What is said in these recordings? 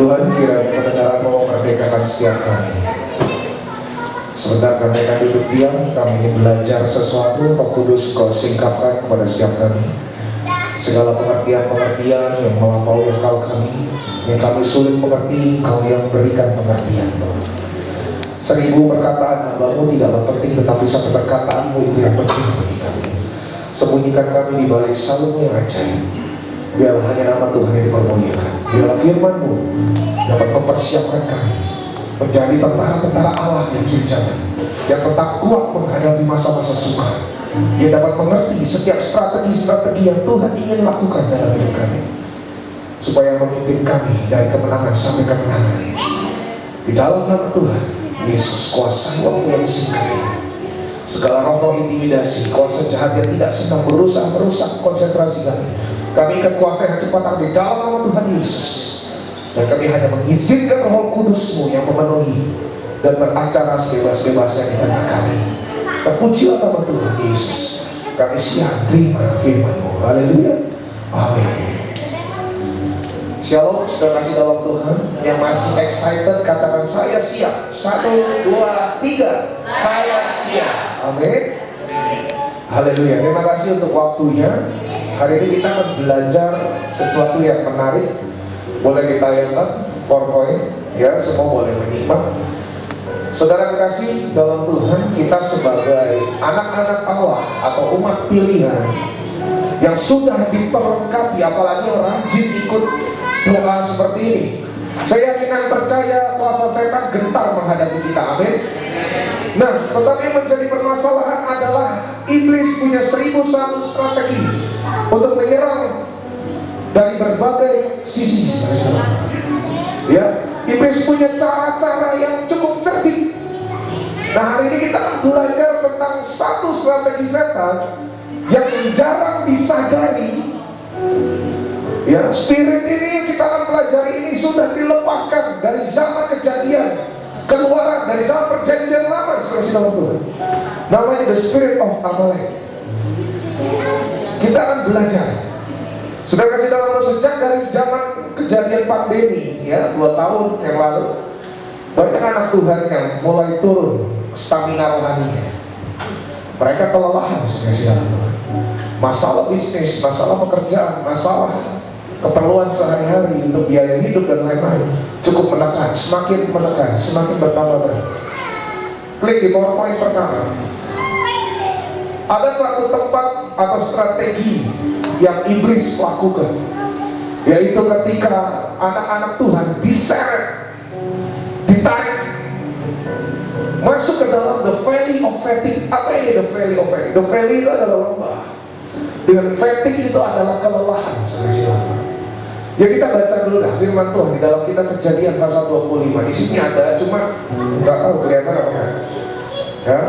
Tuhan, kiranya kebenaran mau merdekakan setiap kami. Sebentar kami akan duduk diam, kami ingin belajar sesuatu. Roh Kudus Kau singkapkan kepada setiap kami segala pengertian-pengertian yang melampaui akal kami, yang kami sulit mengerti. Kau yang berikan pengertian. 1000 perkataan hambamu tidaklah penting, tetapi satu perkataanmu itu yang penting bagi kami. Sembunyikan kami di balik salmu yang ajaib. Biarlah hanya nama Tuhan yang dipermuliakan. Biarlah firman-Mu dapat mempersiapkan kami menjadi tentara-tentara Allah yang bijaksana, yang tetap kuat menghadapi masa-masa sukar. Dia dapat mengerti setiap strategi-strategi yang Tuhan ingin lakukan dalam hidup kami, supaya memimpin kami dari kemenangan sampai kemenangan. Di dalam nama Tuhan Yesus, kuasa waktu yang singkat ini, segala roh-roh intimidasi, kuasa jahat yang tidak sedang berusaha merusak konsentrasi kami ikat kuasa yang cepat di dalam nama Tuhan Yesus. Dan kami hanya mengizinkan Roh Kudus-Mu yang memenuhi dan beracara sebebas-bebasnya di tengah kami. Terpujilah nama Tuhan Yesus. Kami siap terima firman-Mu. Haleluya. Amin. Shalom, sudah kasih dalam Tuhan. Yang masih excited katakan saya siap. 1, 2, 3. Saya siap. Amin. Haleluya. Terima kasih untuk waktunya. Hari ini kita akan belajar sesuatu yang menarik. Boleh ditayangkan PowerPoint, ya, semua boleh menyimak. Saudara kekasih dalam Tuhan, kita sebagai anak-anak Allah atau umat pilihan yang sudah diperlengkapi, apalagi yang rajin ikut doa seperti ini, saya yakin percaya kuasa setan gentar menghadapi kita. Amin. Nah, tetapi yang menjadi permasalahan adalah iblis punya 1001 strategi untuk menyerang dari berbagai sisi. Ya, iblis punya cara-cara yang cukup cerdik. Nah, hari ini kita akan belajar tentang satu strategi setan yang jarang disadari. Ya, spirit ini yang kita akan pelajari ini sudah dilepaskan dari zaman Kejadian, Keluaran, dari zaman Perjanjian Lama, seperti dalam Tuhan. Namanya the spirit of Amalek. Kita akan belajar. Sudah kasih dalam sejak dari zaman kejadian pandemi, ya, 2 tahun yang lalu, banyak anak Tuhan yang mulai turun stamina rohaninya. Mereka kelelahan, sudah kasih dalam Tuhan. Masalah bisnis, masalah pekerjaan, masalah keperluan sehari-hari untuk biaya hidup dan lain-lain cukup menekan, semakin bertambah berat. Klik di PowerPoint pertama. Ada satu tempat atau strategi yang iblis lakukan, yaitu ketika anak-anak Tuhan diseret, ditarik masuk ke dalam the valley of fatigue. Apa ini the valley of fatigue? The valley itu adalah lembah, dan fatigue itu adalah kelelahan. Ya, kita baca dulu dah firman Tuhan di dalam kitab Kejadian pasal 25. Di sini ada, cuma nggak tahu kelihatan apa enggak. Ya,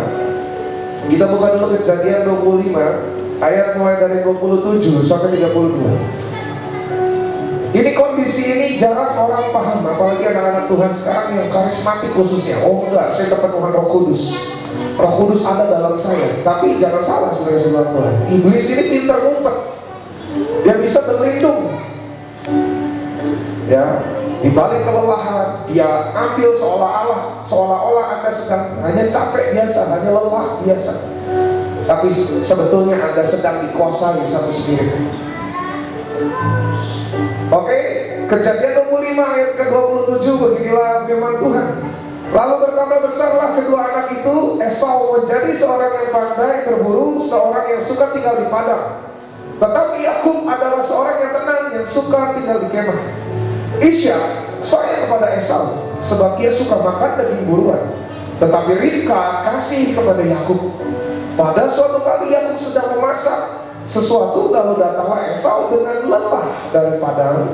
kita buka dulu Kejadian 25 ayat mulai dari 27 sampai 32. Ini kondisi ini jarang orang paham, apalagi anak-anak Tuhan sekarang yang karismatik khususnya. Oh enggak, saya kepenuhan Roh Kudus. Roh Kudus ada dalam saya. Tapi jangan salah, saudara-saudara Tuhan. Iblis ini pintar ngumpet. Dia bisa berlindung. Ya, di balik kelelahan dia ambil seolah-olah Anda sedang hanya capek biasa, hanya lelah biasa, tapi sebetulnya Anda sedang dikuasai satu spirit. Oke, Kejadian 25 ayat ke-27, beginilah firman Tuhan. Lalu bertambah besarlah kedua anak itu. Esau menjadi seorang yang pandai berburu, seorang yang suka tinggal di padang. Tetapi Yakub adalah seorang yang tenang, yang suka tinggal di kemah. Ishak sayang kepada Esau, sebab ia suka makan daging buruan. Tetapi Ribka kasih kepada Yakub. Pada suatu kali Yakub sedang memasak sesuatu, lalu datanglah Esau dengan lelah dari padang.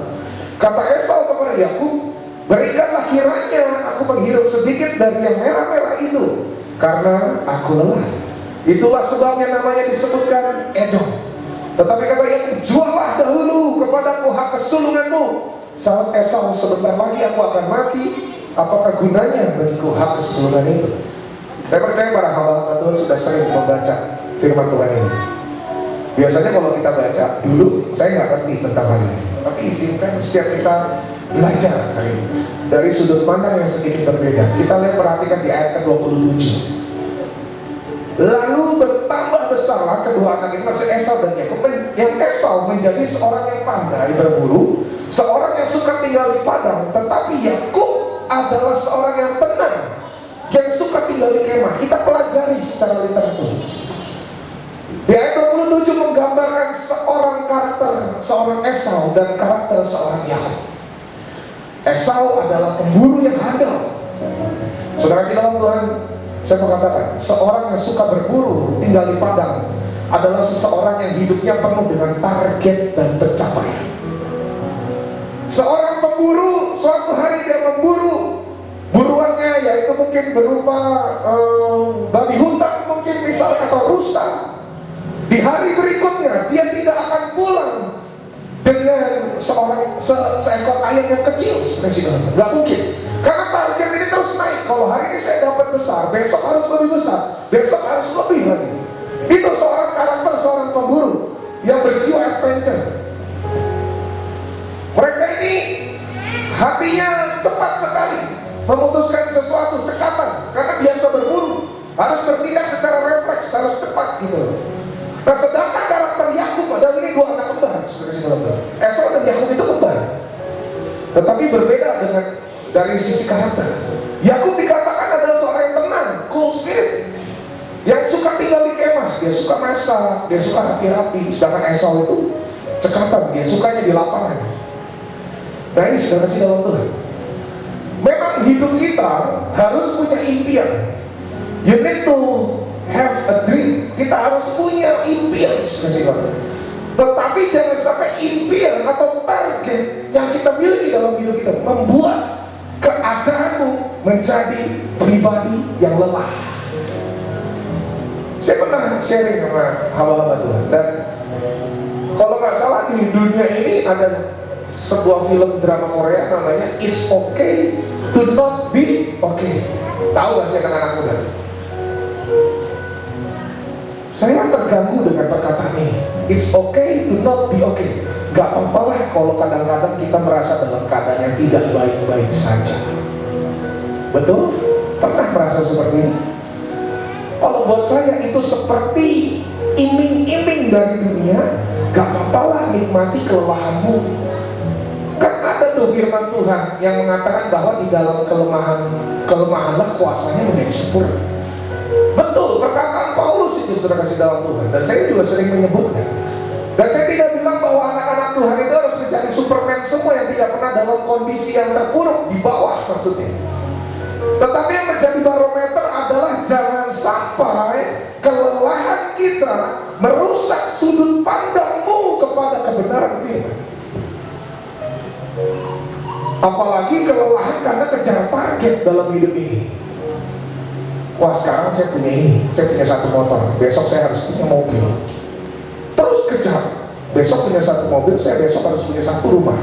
Kata Esau kepada Yakub, berikanlah kiranya aku menghirup sedikit dari yang merah-merah itu, karena aku lelah. Itulah sebabnya namanya disebutkan Edom. Tetapi kata Yakub, juallah dahulu kepadaku hak kesulunganmu. Saat Esau, sebentar lagi aku akan mati, apakah gunanya bagiku hak kesulungan itu? Saya percaya para hamba Tuhan sudah sering membaca firman Tuhan ini. Biasanya kalau kita baca dulu, saya nggak ngerti tentang hal ini. Tapi izinkan setiap kita belajar hari ini dari sudut pandang yang sedikit berbeda. Kita lihat, perhatikan di ayat ke-27. Lalu bertambah besarlah kedua anak itu, maksud Esau dan Yakub. Yang Esau menjadi seorang yang pandai berburu, seorang yang suka tinggal di padang. Tetapi Yakub adalah seorang yang tenang, yang suka tinggal di kemah. Kita pelajari secara literatur. Di ayat 27 menggambarkan seorang karakter, seorang Esau dan karakter seorang Yakub. Esau adalah pemburu yang handal. Saudara kasih dalam Tuhan, saya mau katakan, seorang yang suka berburu, tinggal di padang, adalah seseorang yang hidupnya penuh dengan target dan pencapaian. Seorang pemburu, suatu hari dia memburu, buruannya yaitu mungkin berupa babi hutan mungkin misalnya, atau rusa. Di hari berikutnya dia tidak akan pulang dengan seekor ayam yang kecil, nggak mungkin. Karena target ini terus naik. Kalau hari ini saya dapat besar, besok harus lebih besar, besok harus lebih lagi. Itu seorang karakter, seorang pemburu yang berjiwa adventure. Mereka ini hatinya cepat sekali memutuskan sesuatu, cekatan, karena biasa berburu, harus bertindak secara refleks, harus cepat gitu. Nah, sedangkan karakter Yakub adalah ini dua anak kembar, Esau dan Yakub itu kembar, tetapi berbeda dengan dari sisi karakter. Yakub dikatakan adalah seorang yang tenang, cool spirit, yang suka tinggal di kemah, dia suka masak, dia suka rapi-rapi. Sedangkan Esau itu cekatan, dia sukanya di lapangan. Nah, ini sudah kasih dalam Tuhan. Memang hidup kita harus punya impian. You need to have a dream. Kita harus punya impian, tetapi jangan sampai impian atau target yang kita miliki dalam hidup kita membuat keadaanmu menjadi pribadi yang lelah. Saya pernah sharing sama hamba-hamba Tuhan, dan kalau nggak salah di dunia ini ada sebuah film drama Korea namanya It's Okay to Not Be Okay. Tahu gak sih anak-anak muda? Saya terganggu dengan perkataan ini. It's okay to not be okay. Gak apa-apa lah kalau kadang-kadang kita merasa dalam keadaan yang tidak baik-baik saja. Betul? Pernah merasa seperti ini? Kalau buat saya itu seperti iming-iming dari dunia. Gak apa-apa lah nikmati kelelahanmu. Kan ada tuh firman Tuhan yang mengatakan bahwa di dalam kelemahanlah kuasanya menjadi sempurna. Betul, perkataan Paulus itu sudah kasih dalam Tuhan, dan saya juga sering menyebutnya. Dan saya tidak bilang bahwa anak-anak Tuhan itu harus menjadi Superman semua yang tidak pernah dalam kondisi yang terpuruk, di bawah maksudnya. Tetapi yang menjadi barometer adalah jangan sampai kelelahan kita merusak sudut pandangmu kepada kebenaran firman. Apalagi kelelahan karena kejar target dalam hidup ini. Wah, sekarang saya punya ini, saya punya satu motor, besok saya harus punya mobil. Terus kejar, besok punya satu mobil, saya besok harus punya satu rumah.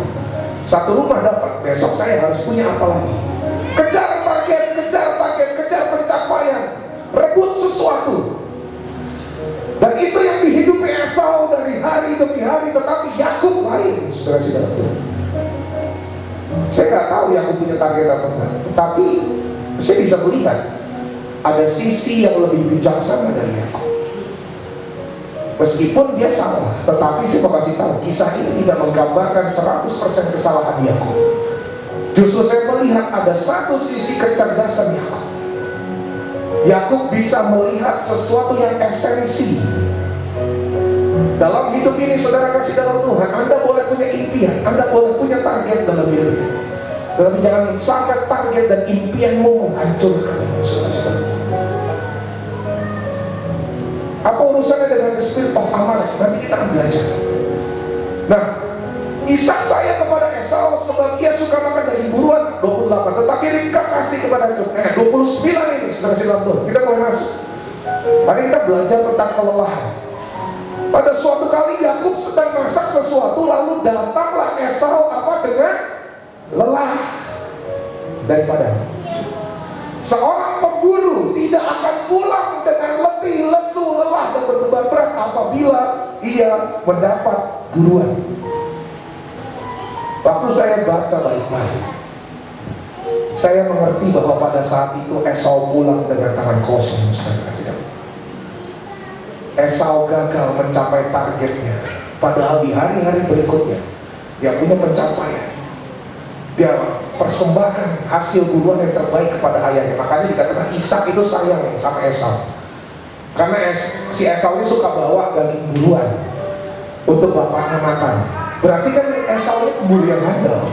Satu rumah dapat, besok saya harus punya apa lagi? Kejar target, kejar pencapaian, rebut sesuatu. Dan itu yang dihidupi Esau dari hari demi hari. Tetapi Yakub lain, saudara-saudara. Saya nggak tahu Yakub punya target apa enggak, tetapi saya bisa melihat ada sisi yang lebih bijaksana dari Yakub. Meskipun dia salah, tetapi saya mau kasih tahu, kisah ini tidak menggambarkan 100% kesalahan Yakub. Justru saya melihat ada satu sisi kecerdasan Yakub. Yakub bisa melihat sesuatu yang esensi. Dalam hidup ini, saudara kasih dalam Tuhan, Anda boleh punya impian, Anda boleh punya target dalam hidup ini. Tetapi jangan sampai target dan impianmu menghancurkan, saudara-saudara. Apa urusannya dengan the spirit of Amalek? Nanti kita akan belajar. Nah, Ishak saya kepada Esau sebab ia suka makan daging buruan, 28. Tetapi Ribka kasih kepada 29 ini, saudara-saudara Tuhan. Kita mulai masuk. Mari kita belajar tentang kelelahan. Pada suatu kali Yakub sedang masak sesuatu, lalu datanglah Esau dengan lelah daripada. Seorang pemburu tidak akan pulang dengan letih, lesu, lelah dan berbeban berat apabila ia mendapat buruan. Waktu saya baca baik-baik, saya mengerti bahwa pada saat itu Esau pulang dengan tangan kosong. Esau gagal mencapai targetnya, padahal di hari-hari berikutnya dia punya pencapaian. Dia persembahkan hasil buruan yang terbaik kepada ayahnya. Makanya dikatakan Ishak itu sayang sama Esau, karena si Esau ini suka bawa daging buruan untuk bapaknya makan. Berarti kan Esau ini pemburu yang handal.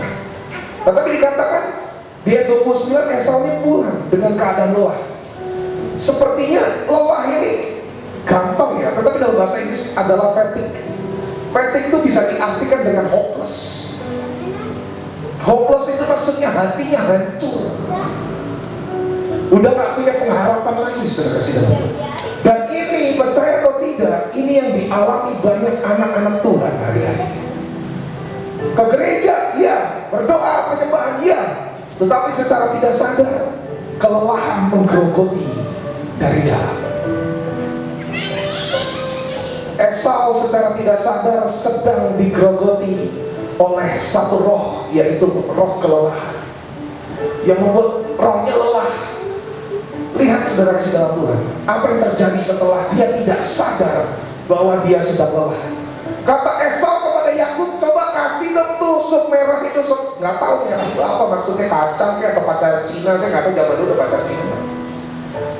Tetapi dikatakan dia 29, Esau ini pulang dengan keadaan lelah. Sepertinya lelah ini gampang ya, tetapi dalam bahasa Inggris adalah fatigue. Fatigue itu bisa diartikan dengan hopeless. Hopeless itu maksudnya hatinya hancur, udah gak punya pengharapan lagi, saudara-saudara. Dan ini, percaya atau tidak, ini yang dialami banyak anak-anak Tuhan hari-hari. Ke gereja, ya. Berdoa, penyembahan, ya. Tetapi secara tidak sadar, kelelahan menggerogoti dari dalam. Esau secara tidak sadar sedang digerogoti oleh satu roh, yaitu roh kelelahan, yang membuat rohnya lelah. Lihat saudara-saudara Tuhan, apa yang terjadi setelah dia tidak sadar bahwa dia sedang lelah. Kata Esau kepada Yakub, coba kasih dong tuh sup merah itu, sup, nggak tahu merah itu apa maksudnya, kacang kayak atau pacar Cina, saya nggak tahu zaman dulu ada pacar Cina.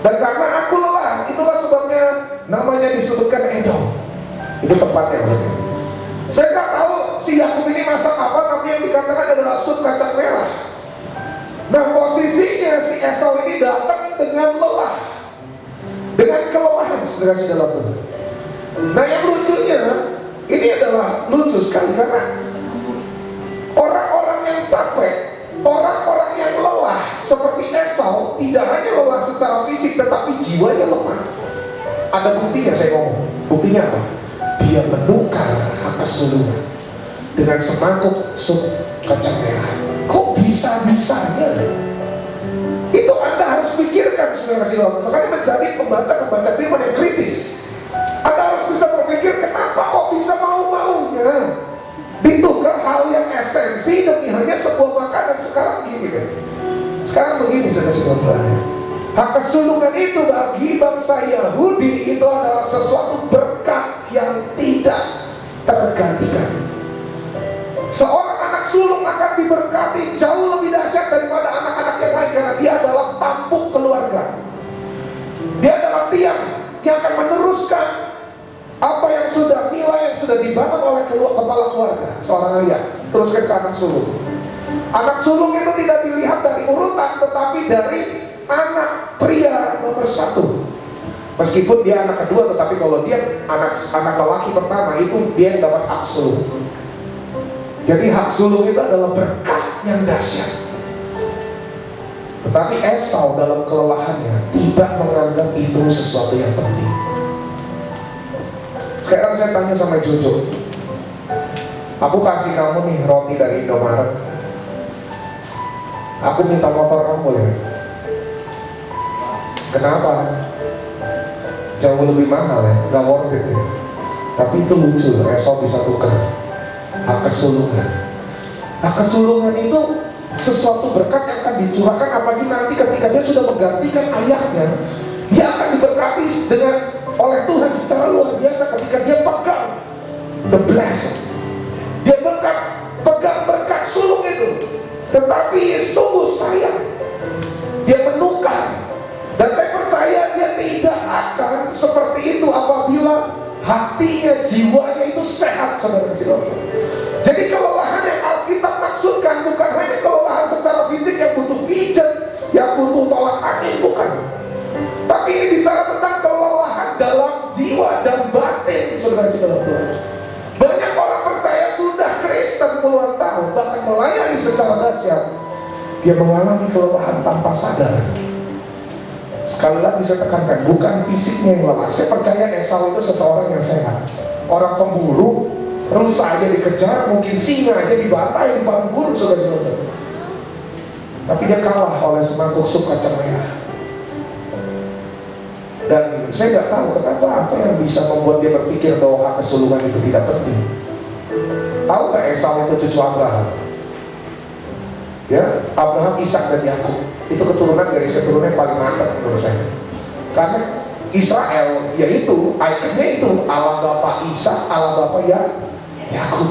Dan karena aku lelah, itulah sebabnya namanya disebutkan Edom. Itu tempatnya. Saya nggak tahu si Yakub ini masak apa, tapi yang dikatakan adalah sup kacang merah. Nah, posisinya si Esau ini datang dengan lelah, dengan kelelahan, saudara-saudara Tuhan. Nah, yang lucunya, ini adalah lucu sekali karena orang-orang yang capek, orang-orang yang lelah seperti Esau tidak hanya lelah secara fisik, tetapi jiwanya lemah. Ada buktinya saya ngomong. Buktinya apa? Dia menukar hak kesulungan dengan semangkuk sup kacang merah. Kok bisa-bisanya? Itu Anda harus pikirkan, saudara-saudara. Makanya menjadi pembaca firman yang kritis. Anda harus bisa berpikir, kenapa kok bisa mau-maunya ditukar hal yang esensi demi hanya sebuah makanan. Sekarang gini kan? Sekarang begini, saudara-saudara. Hak kesulungan itu bagi bangsa Yahudi itu adalah sesuatu berkat yang tidak tergantikan. Seorang anak sulung akan diberkati jauh lebih dahsyat daripada anak-anak yang lain, karena dia adalah tampuk keluarga. Dia adalah tiang yang akan meneruskan apa yang sudah, nilai yang sudah dibangun oleh kepala keluarga, seorang ayah, teruskan ke anak sulung. Anak sulung itu tidak dilihat dari urutan, tetapi dari anak pria nomor 1. Meskipun dia anak kedua, tetapi kalau dia anak lelaki pertama, itu dia yang dapat hak sulung. Jadi hak sulung itu adalah berkat yang dahsyat. Tetapi Esau dalam kelelahannya tidak menganggap itu sesuatu yang penting. Sekarang saya tanya sama Jojo, aku kasih kamu nih roti dari Indomaret, aku minta motor kamu boleh? Kenapa? Jauh lebih mahal ya, gak worth it ya. Tapi itu lucu, Esau bisa tukar hak kesulungan. Hak kesulungan itu sesuatu berkat yang akan dicurahkan, apalagi nanti ketika dia sudah menggantikan ayahnya, dia akan diberkati oleh Tuhan secara luar biasa ketika dia pegang the blessing. Dia pegang berkat sulung itu. Tetapi sungguh sayang, dia menukar. Dan saya percaya dia tidak akan seperti itu apabila hatinya, jiwanya itu sehat, saudara-saudara. Jadi kelelahan yang Alkitab maksudkan bukan hanya kelelahan secara fisik yang butuh pijat, yang butuh tolak angin, bukan. Tapi ini bicara tentang kelelahan dalam jiwa dan batin, saudara-saudara. Banyak orang percaya sudah Kristen puluhan tahun, bahkan melayani secara dahsyat, dia mengalami kelelahan tanpa sadar. Sekali lagi saya tekankan, bukan fisiknya yang lelah. Saya percaya Esau itu seseorang yang sehat. Orang pemburu, rusa aja dikejar, mungkin singa aja dibantai di padang gurun, saudara-saudara. Tapi dia kalah oleh semangkuk sup kacang merah. Dan saya nggak tahu kenapa, apa yang bisa membuat dia berpikir bahwa hak kesulungan itu tidak penting. Tahu nggak Esau itu cucu Abraham? Ya, Abraham, Ishak dan Yakub itu keturunan garis keturunan yang paling mantap menurut saya. Karena Israel yaitu ikonnya itu Allah Bapa Ishak, Allah Bapa Yakub.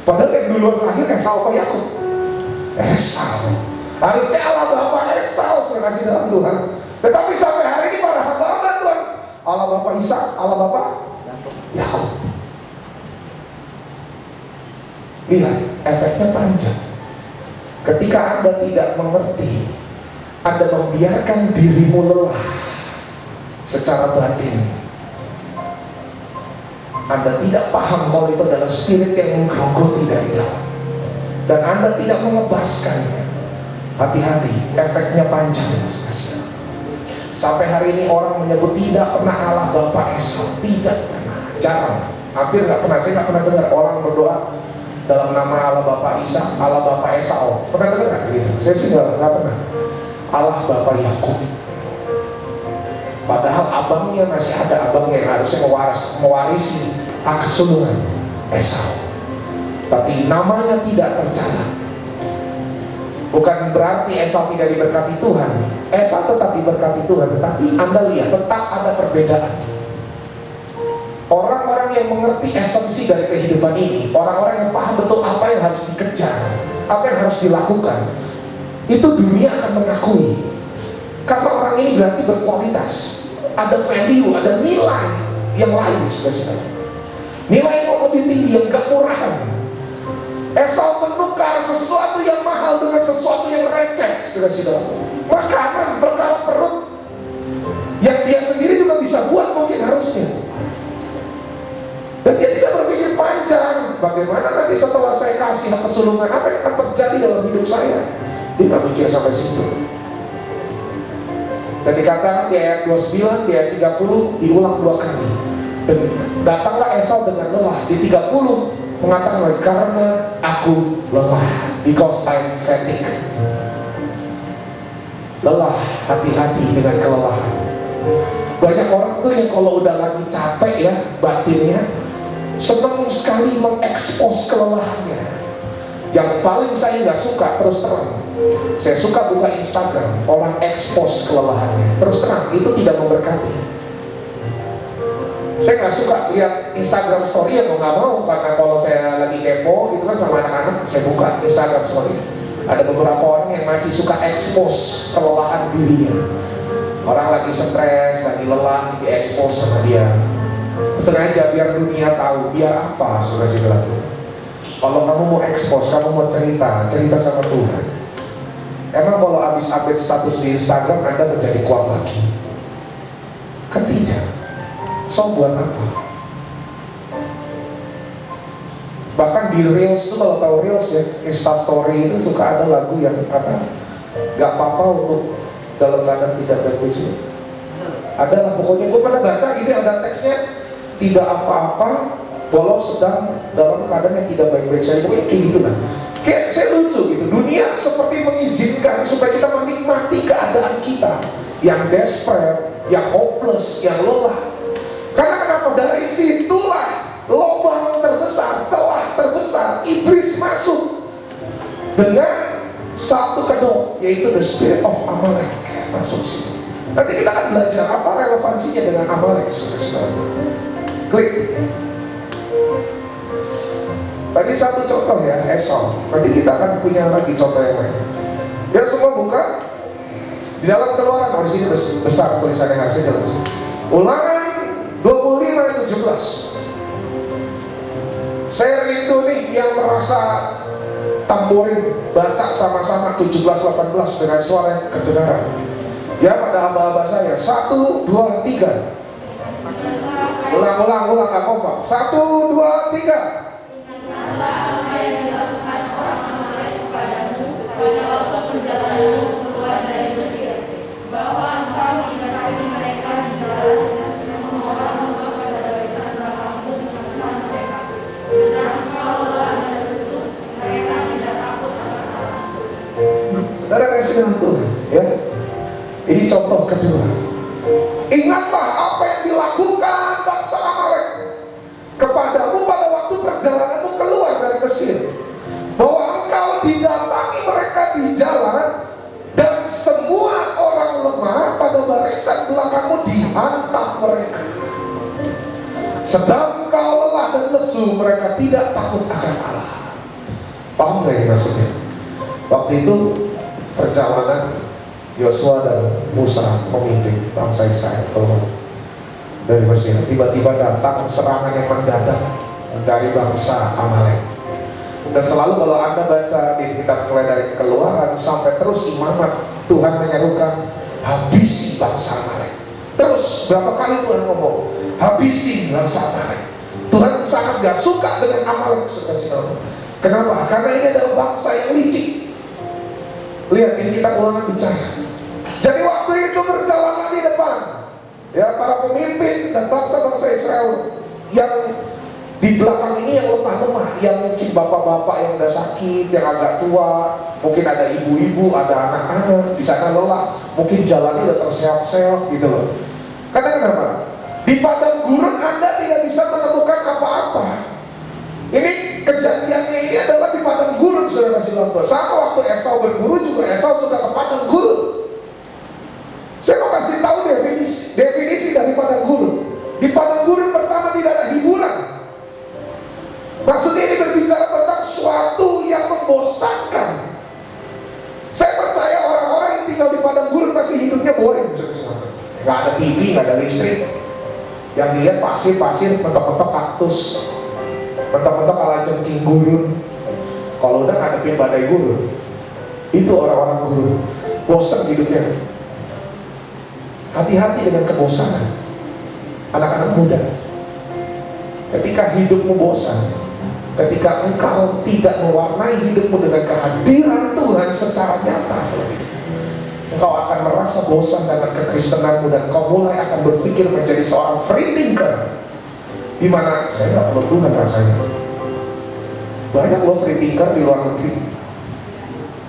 Padahal yang duluan lahir Esau apa Yakub? Esau. Harusnya Allah Bapa Esau sudah kasih dalam Tuhan. Tetapi sampai hari ini para hamba Tuhan, Allah Bapa Ishak, Allah Bapa Yakub. Lihat, efeknya panjang. Ketika Anda tidak mengerti, Anda membiarkan dirimu lelah secara batin. Anda tidak paham kalau itu adalah spirit yang menggerogoti dari dalam, dan Anda tidak mengebaskannya. Hati-hati, efeknya panjang. Sampai hari ini orang menyebut tidak pernah Allah Bapa Esau, tidak pernah, jarang, hampir nggak pernah. Saya nggak pernah dengar orang berdoa dalam nama Allah Bapa Ishak, Allah Bapa Esau. Pernah dengar nggak? Gitu. Saya sih nggak pernah. Allah Bapa Yakub. Padahal abangnya masih ada, abangnya yang harusnya mewarisi hak kesulungan Esau. Tapi namanya tidak tercatat. Bukan berarti Esau tidak diberkati Tuhan. Esau tetap diberkati Tuhan, tetapi Anda lihat tetap ada perbedaan. Orang-orang yang mengerti esensi dari kehidupan ini, orang-orang yang paham betul apa yang harus dikejar, apa yang harus dilakukan, itu dunia akan mengakui. Karena orang ini berarti berkualitas, ada value, ada nilai yang lain, saudara. Nilai yang lebih tinggi, yang gak murahan. Esau menukar sesuatu yang mahal dengan sesuatu yang receh, saudara. Makanan, perkara perut yang dia sendiri juga bisa buat mungkin harusnya. Dan dia tidak berpikir panjang, bagaimana nanti setelah saya kasih hak kesulungan, apa yang akan terjadi dalam hidup saya. Dia tidak mikir sampai situ. Dan dikatakan di ayat 29, di ayat 30 diulang 2 kali. Dan datanglah Esau dengan lelah. Di 30 mengatakan lagi, karena aku lelah, because I'm fatigue. Lelah, hati-hati dengan kelelahan. Banyak orang tuh yang kalau udah lagi capek ya batinnya, senang sekali mengekspos kelelahannya. Yang paling saya nggak suka, terus terang, saya suka buka Instagram, orang ekspos kelelahannya. Terus terang, itu tidak memberkati. Saya nggak suka lihat Instagram story, ya mau nggak mau, karena kalau saya lagi kepo gitu kan sama anak-anak, saya buka Instagram story. Ada beberapa orang yang masih suka ekspos kelelahan dirinya. Orang lagi stres, lagi lelah, diekspos sama dia. Sengaja biar dunia tahu, biar apa, saudara-saudara. Kalau kamu mau ekspos, kamu mau cerita sama Tuhan. Emang kalau habis update status di Instagram Anda menjadi kuat lagi? Kan tidak. So buat apa? Bahkan di Reels itu, kalau tahu Reels ya, Instastory itu suka ada lagu yang apa? Gak apa-apa untuk dalam keadaan tidak berpuji. Ada lah, pokoknya gue pernah baca gitu, ada teksnya, tidak apa-apa walau sedang dalam keadaan yang tidak baik-baik saja. Pokoknya kayak gitu lah. Kayak saya lucu gitu, dunia seperti mengizinkan supaya kita menikmati keadaan kita yang desperate, yang hopeless, yang lelah. Karena kenapa? Dari situlah lubang terbesar, celah terbesar, iblis masuk dengan satu kedok, yaitu the spirit of Amalek masuk sini. Nanti kita akan belajar apa relevansinya dengan Amalek, saudara-saudara. Klik. Tadi satu contoh ya, Esau. Nanti kita akan punya lagi contoh yang lain. Ya, semua buka di dalam Keluaran. Oh, di sini besar tulisannya, harusnya jelas. Ulangan 25:17. Saya rindu nih yang merasa tamborin, baca sama-sama 17-18 dengan suara yang kedengaran. Ya, pada hamba-hamba saya. 1, 2, 3. Ulang, gak kompak. 1, 2, 3. Ingatlah apa yang dilakukan orang Amalek kepadamu pada waktu perjalananmu keluar dari Mesir, bahwa engkau mendekati mereka di jalan dan semua orang membawa pada barisan belakang pun menekan mereka. Sedang engkau lelah dan lesu, mereka tidak takut akan Allahmu. Saudara kasih dengan Tuhan, ya. Ini contoh kedua. Ingatlah apa yang dilakukan bangsa Amalek kepadamu pada waktu perjalananmu keluar dari Mesir, bahwa engkau didatangi mereka mereka. Sedang kau lelah dan lesu, mereka tidak takut akan Allah. Paham gak ini maksudnya? Waktu itu perjalanan Yosua dan Musa memimpin bangsa Israel keluar dari Mesir. Tiba-tiba datang serangan yang mendadak dari bangsa Amalek. Dan selalu kalau Anda baca di kitab mulai dari Keluaran sampai terus Imamat, Tuhan menyerukan habisi bangsa Amalek. Terus berapa kali Tuhan ngomong habisi bangsa Amalek. Tuhan sangat gak suka dengan Amalek. Kenapa? Karena ini adalah bangsa yang licik. Lihat ini kita ulangan bicara. Jadi waktu itu berjalan di depan, ya para pemimpin dan bangsa-bangsa Israel yang di belakang ini yang lemah-lemah, yang mungkin bapak-bapak yang udah sakit, yang agak tua, mungkin ada ibu-ibu, ada anak-anak di sana lelah, mungkin jalannya udah terseok-seok gitu loh. Karena kenapa? Di padang gurun Anda tidak bisa menemukan apa-apa. Ini kejadiannya ini adalah di padang gurun, saudara kasih. Sama waktu Esau berburu juga Esau sudah ke padang gurun. Saya mau kasih tahu definisi dari padang gurun. Di padang gurun pertama tidak ada hiburan. Maksudnya ini berbicara tentang suatu yang membosankan. Saya percaya orang-orang yang tinggal di padang gurun pasti hidupnya boring. Nggak ada TV, nggak ada listrik. Yang dilihat pasir-pasir, mentok-mentok kaktus, mentok-mentok kalajengking gurun. Kalau udah ngadepin badai gurun, itu orang-orang gurun. Bosan hidupnya. Hati-hati dengan kebosanan. Anak-anak muda, ketika hidupmu bosan, ketika engkau tidak mewarnai hidupmu dengan kehadiran Tuhan secara nyata, engkau akan merasa bosan dengan kekristenanmu dan kau mulai akan berpikir menjadi seorang free thinker, di mana saya nggak perlu Tuhan rasanya. Banyak loh free thinker di luar negeri.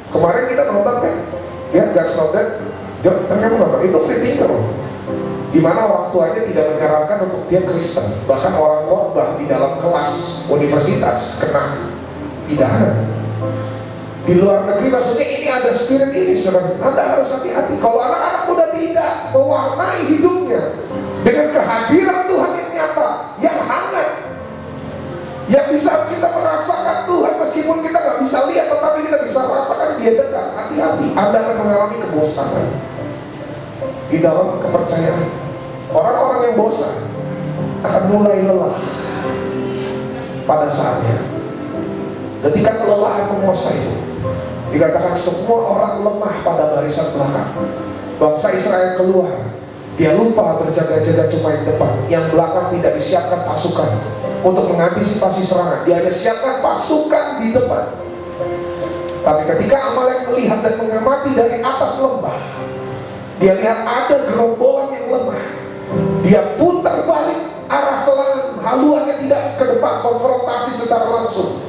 Kemarin kita nonton kan, ya God's Not Dead, kan kamu nonton, itu free thinker loh. Di mana orang tuanya tidak menyarankan untuk dia Kristen, bahkan orang khotbah di dalam kelas universitas kena pidana. Di luar negeri maksudnya ini ada spirit ini, saudara. Anda harus hati-hati. Kalau anak-anak muda tidak mewarnai hidupnya dengan kehadiran Tuhan yang nyata, yang hangat, yang bisa kita merasakan Tuhan meskipun kita nggak bisa lihat, tetapi kita bisa rasakan Dia dekat. Hati-hati, Anda akan mengalami kebosanan di dalam kepercayaan. Orang-orang yang bosan akan mulai lelah pada saatnya. Ketika kelelahan menguasai, dikatakan semua orang lemah pada barisan belakang. Bangsa Israel keluar, dia lupa berjaga-jaga cuma yang depan. Yang belakang tidak disiapkan pasukan untuk mengantisipasi serangan. Dia hanya siapkan pasukan di depan. Tapi ketika Amalek melihat dan mengamati dari atas lembah, dia lihat ada gerombolan yang lemah. Dia putar balik arah serangan, haluannya tidak ke depan konfrontasi secara langsung,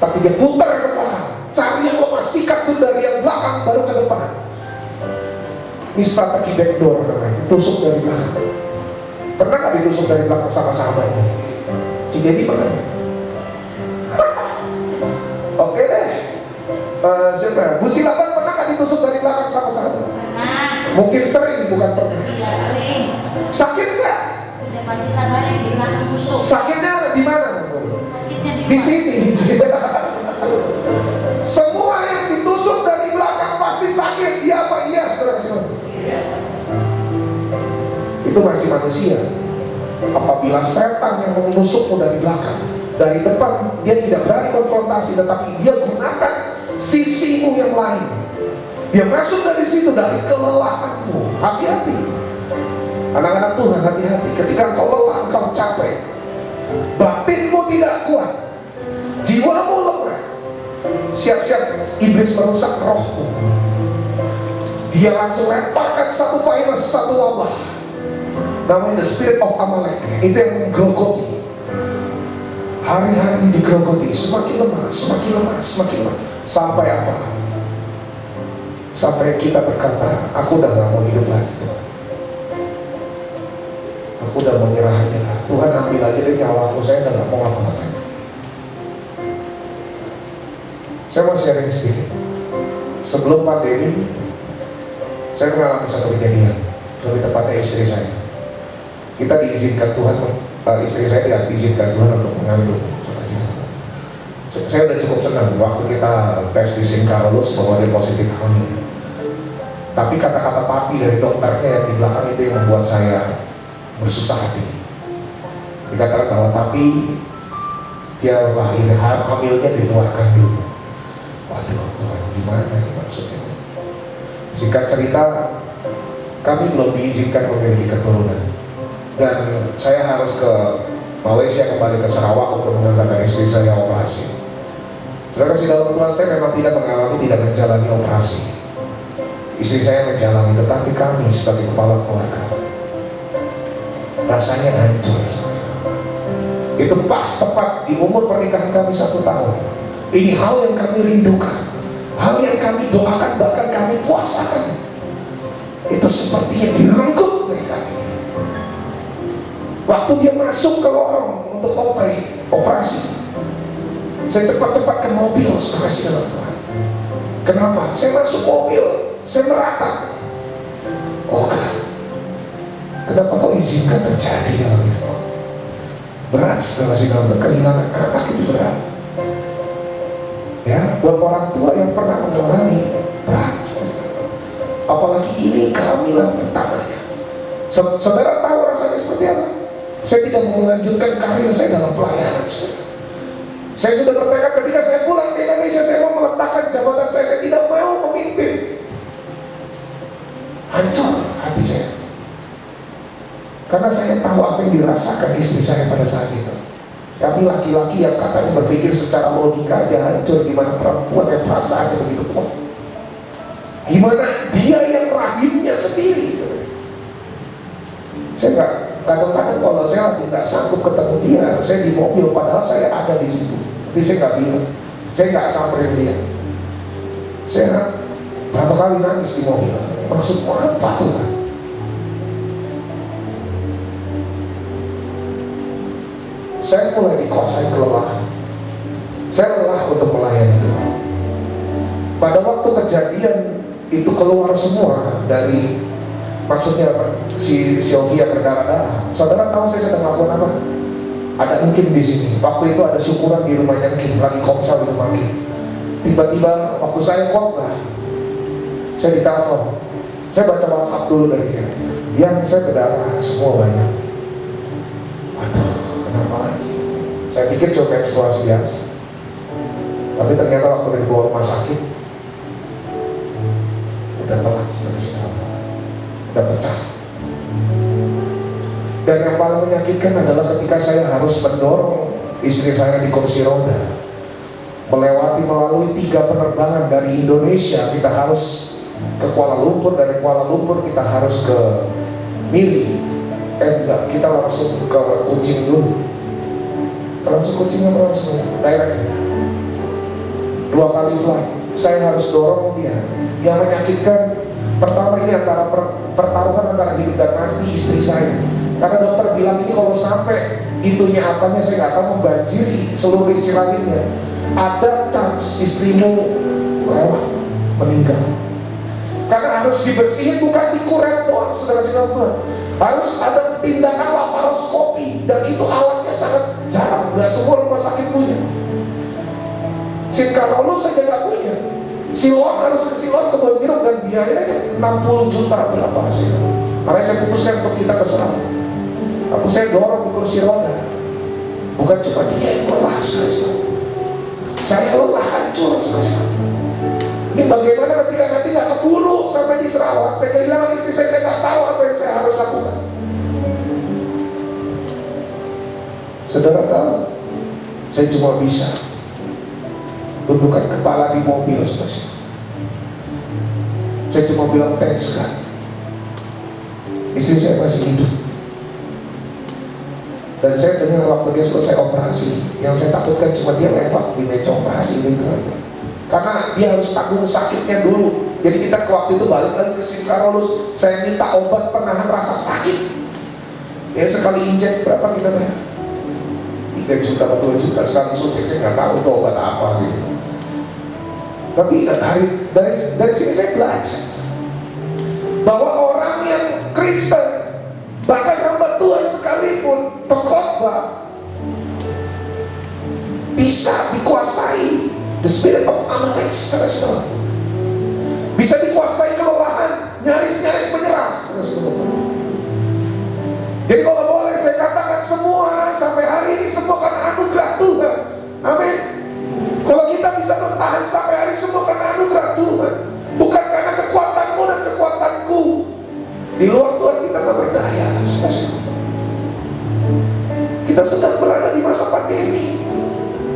tapi dia putar ke belakang, cari yang lemah, sikat tuh dari yang belakang baru ke depan. Ini strategi backdoor namanya, tusuk dari belakang. Pernah nggak ditusuk dari belakang sama sahabatnya? Jadi pernah? Oke deh. Siapa? Bu Silaban pernah nggak ditusuk dari belakang sama sahabat? Mungkin sering, bukan pernah. Iya, sering. Sakit nggak? Di depan kita balik di belakang musuh. Sakitnya di mana? Sakitnya Di sini. Semua yang ditusuk dari belakang pasti sakit. Iya apa iya, saudara? Itu masih manusia. Apabila setan yang menusukmu dari belakang, dari depan, dia tidak berani konfrontasi, tetapi dia gunakan sisimu yang lain. Dia masuk dari situ, dari kelelahanmu. Hati-hati. Anak-anak Tuhan, hati-hati. Ketika engkau lelah, engkau capek, batinmu tidak kuat, jiwamu lemah, siap-siap iblis merusak rohmu. Dia langsung lemparkan satu virus, satu wabah, namanya the spirit of Amalek. Itu yang menggerogoti. Hari-hari digerogoti, semakin lemah, semakin lemah, semakin lemah. Sampai apa? Sampai kita berkata, aku udah gak mau hidup lagi, aku udah mau nyerah aja lah. Tuhan ambil aja deh nyawaku, saya udah gak mau ngapa-ngapain. Saya mau sharing sedikit. Sebelum pandemi, saya mengalami satu kejadian, lebih tepatnya istri saya. kita diizinkan Tuhan, istri saya diizinkan Tuhan untuk mengandung. Saya udah cukup senang waktu kita tes di Singkarolus bahwa dia positif hamil. Tapi kata-kata tapi dari dokternya yang di belakang itu yang membuat saya bersusah hati. Dikatakan bahwa tapi dia lahir hamilnya di luar kandungan. Waduh Tuhan, gimana ini maksudnya? Singkat cerita, kami belum diizinkan memiliki keturunan, dan saya harus ke Malaysia, kembali ke Sarawak untuk mengantarkan istri saya operasi. Saudara kasih dalam Tuhan, saya memang tidak menjalani operasi. Istri saya menjalani, tetapi kami sebagai kepala keluarga rasanya hancur. Itu pas tepat di umur pernikahan kami 1 tahun. Ini hal yang kami rindukan, hal yang kami doakan, bahkan kami puasakan. Itu sepertinya direnggut dari kami. Waktu dia masuk ke lorong untuk operasi, saya cepat-cepat ke mobil, kasih dalam Tuhan. Kenapa? Saya masuk mobil, saya meratap. Oh God, kenapa kau izinkan terjadi dalam hidupku? Berat, saudara saudara, kehilangan anak itu berat. Ya, buat orang tua yang pernah mengalami berat. Apalagi ini kehamilan pertamanya. Saudara tahu rasanya seperti apa? Saya tidak mau melanjutkan karir saya dalam pelayanan. Saya sudah bertekad ketika saya pulang ke Indonesia, saya mau meletakkan jabatan saya tidak mau memimpin. Hancur hati saya, karena saya tahu apa yang dirasakan istri saya pada saat itu. Kami laki-laki yang katanya berpikir secara logika aja hancur, gimana perempuan yang perasaannya begitu kuat, gimana dia yang rahimnya sendiri. Saya nggak, kadang-kadang kalau saya lagi nggak sanggup ketemu dia, saya di mobil padahal saya ada di situ, tapi saya nggak bilang, saya nggak samperin dia. Saya berapa kali nangis di mobil. Maksudmu apa Tuhan? Saya mulai dikuasai kelelahan. Saya lelah untuk melayani Tuhan. Pada waktu kejadian itu keluar semua dari, maksudnya si Sylvia berdarah-darah. Saudara tahu saya sedang melakukan apa? Ada mungkin di sini. Waktu itu ada syukuran di rumahnya Kim, lagi komsel di rumah Kim. Tiba-tiba waktu saya khotbah, saya ditelepon. Saya baca WhatsApp dulu dari dia. Yang saya berdarah semua banyak. Waduh, kenapa lagi? Saya pikir cuma menstruasi biasa. Tapi ternyata waktu dibawa rumah sakit, udah telat, udah pecah. Dan yang paling menyakitkan adalah ketika saya harus mendorong istri saya di kursi roda, melalui 3 penerbangan dari Indonesia. Kita harus ke Kuala Lumpur, dari Kuala Lumpur kita harus ke Mili. Enggak, kita langsung ke Kuching dulu. Langsung Kuching atau langsung direct? 2 kali flight. Saya harus dorong dia. Yang menyakitkan, pertama ini antara pertaruhan antara hidup dan mati istri saya. Karena dokter bilang ini kalau sampai itunya apanya saya nggak tahu, membanjiri seluruh isi rahimnya, ada chance istrimu lewat, meninggal. Karena harus dibersihin, bukan dikuret doang, saudara-saudara. Harus ada tindakan laparoskopi, dan itu alatnya sangat jarang, nggak semua rumah sakit punya. Singkarolus saja nggak punya. Siloam harus ke Siloam, ke Boyolali, dan biayanya 60 juta berapa sih? Makanya saya putuskan untuk kita ke sana. Aku saya dorong di kursi roda. Bukan cuma dia yang lelah, saya lelah, hancur. Ini bagaimana ketika nanti nggak keburu sampai di Sarawak, saya kehilangan istri saya nggak tahu apa yang saya harus lakukan. Saudara tahu, saya cuma bisa tundukkan kepala di mobil, saudara. Saya cuma bilang thanks God, istri saya masih hidup. Dan saya dengar waktu dia selesai operasi, yang saya takutkan cuma dia lewat di meja operasi itu aja. Karena dia harus tanggung sakitnya dulu. Jadi kita ke waktu itu balik lagi ke Singkarolus. Saya minta obat penahan rasa sakit. Ya sekali injek berapa kita bayar? 3 juta atau 2 juta sekali suntik. Saya nggak tahu itu obat apa gitu. Tapi dari sini saya belajar bahwa orang yang Kristen, bahkan hamba Tuhan wabah, bisa dikuasai. The spirit of Amalek, saudara-saudara. Bisa dikuasai kelelahan, nyaris-nyaris menyerah, saudara-saudara. Jadi kalau boleh saya katakan semua sampai hari ini semua karena anugerah Tuhan. Amin. Kalau kita bisa bertahan sampai hari semua karena anugerah Tuhan, bukan karena kekuatanmu dan kekuatanku. Di luar Tuhan kita gak berdaya. Kita sedang berada di masa pandemi.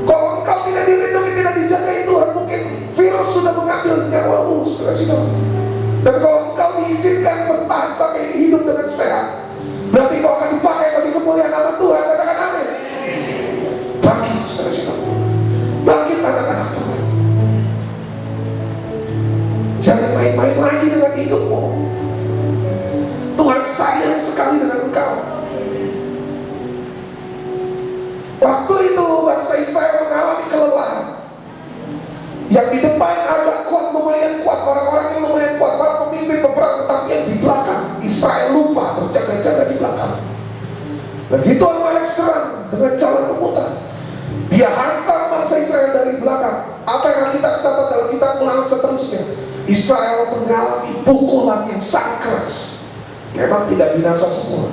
Kalau engkau tidak dilindungi, tidak dijaga Tuhan, mungkin virus sudah mengambil nyawamu, saudara-saudara. Dan kalau engkau diizinkan bertahan sampai hidup dengan sehat, berarti kau akan dipakai bagi kemuliaan nama Tuhan. Katakan amin. Bangkit, saudara-saudara. Bangkit anak-anak Tuhan. Jangan main-main lagi dengan hidupmu. Tuhan sayang sekali dengan engkau. Waktu itu bangsa Israel mengalami kelelahan. Yang di depan agak kuat, lumayan kuat, orang-orang yang lumayan kuat, para pemimpin peperang, tetapi yang di belakang Israel lupa berjaga-jaga di belakang. Begitu Amalek serang dengan jalan pemutar, dia hantam bangsa Israel dari belakang. Apa yang kita catat dalam kitab Ulangan seterusnya, Israel mengalami pukulan yang sangat keras. Memang tidak binasa semua,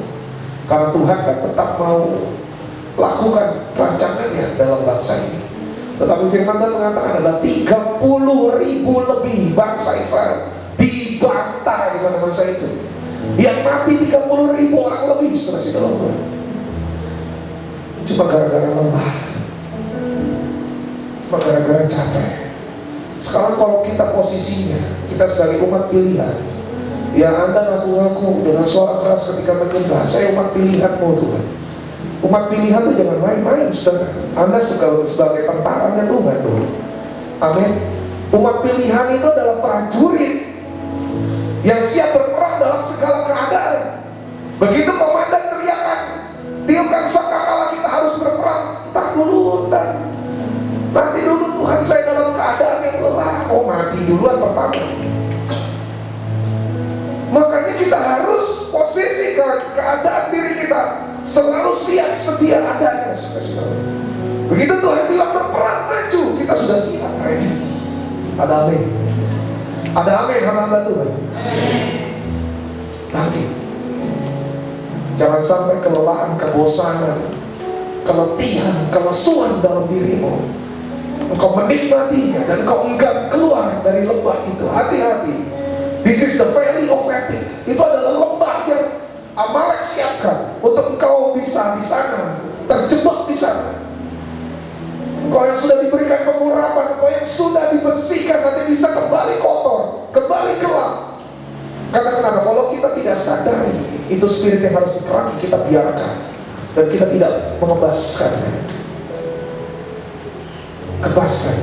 karena Tuhan kan tetap mau lakukan rancangannya dalam bangsa ini. Tetapi firman Tuhan mengatakan ada 30.000 lebih bangsa Israel dibantai pada masa itu. Yang mati 30.000 orang lebih, saudara-saudara. Cuma gara-gara lelah, cuma gara-gara capek. Sekarang kalau kita posisinya, kita sebagai umat pilihan, ya Anda ngaku-ngaku dengan suara keras ketika menyembah, saya umat pilihanmu Tuhan. Umat pilihan itu jangan main-main, saudara. Anda sebagai tentaranya Tuhan dulu. Amin. Umat pilihan itu adalah prajurit yang siap berperang dalam segala keadaan. Begitu komandan teriakan, tiupkan sangkakala kita harus berperang, tak dulu, nanti dulu Tuhan, saya dalam keadaan yang lelah. Oh, mati duluan pertama. Makanya kita harus posisikan keadaan diri kita selalu siap sedia adanya, saudara-saudara. Begitu Tuhan bilang berperang, maju, kita sudah siap, ready. Ada amin. Ada amin, hamba Tuhan. Nanti jangan sampai kelelahan, kebosanan, keletihan, kelesuan dalam dirimu. Engkau menikmatinya dan engkau enggan keluar dari lembah itu. Hati-hati. This is the valley of Etik. Itu adalah lembah yang Amalek siapkan untuk engkau bisa di sana, terjebak di sana. Engkau yang sudah diberikan pengurapan, engkau yang sudah dibersihkan, nanti bisa kembali kotor, kembali gelap. Karena kenapa? Kalau kita tidak sadari, itu spirit yang harus diperangi, kita biarkan dan kita tidak mengebaskannya. Kebaskan.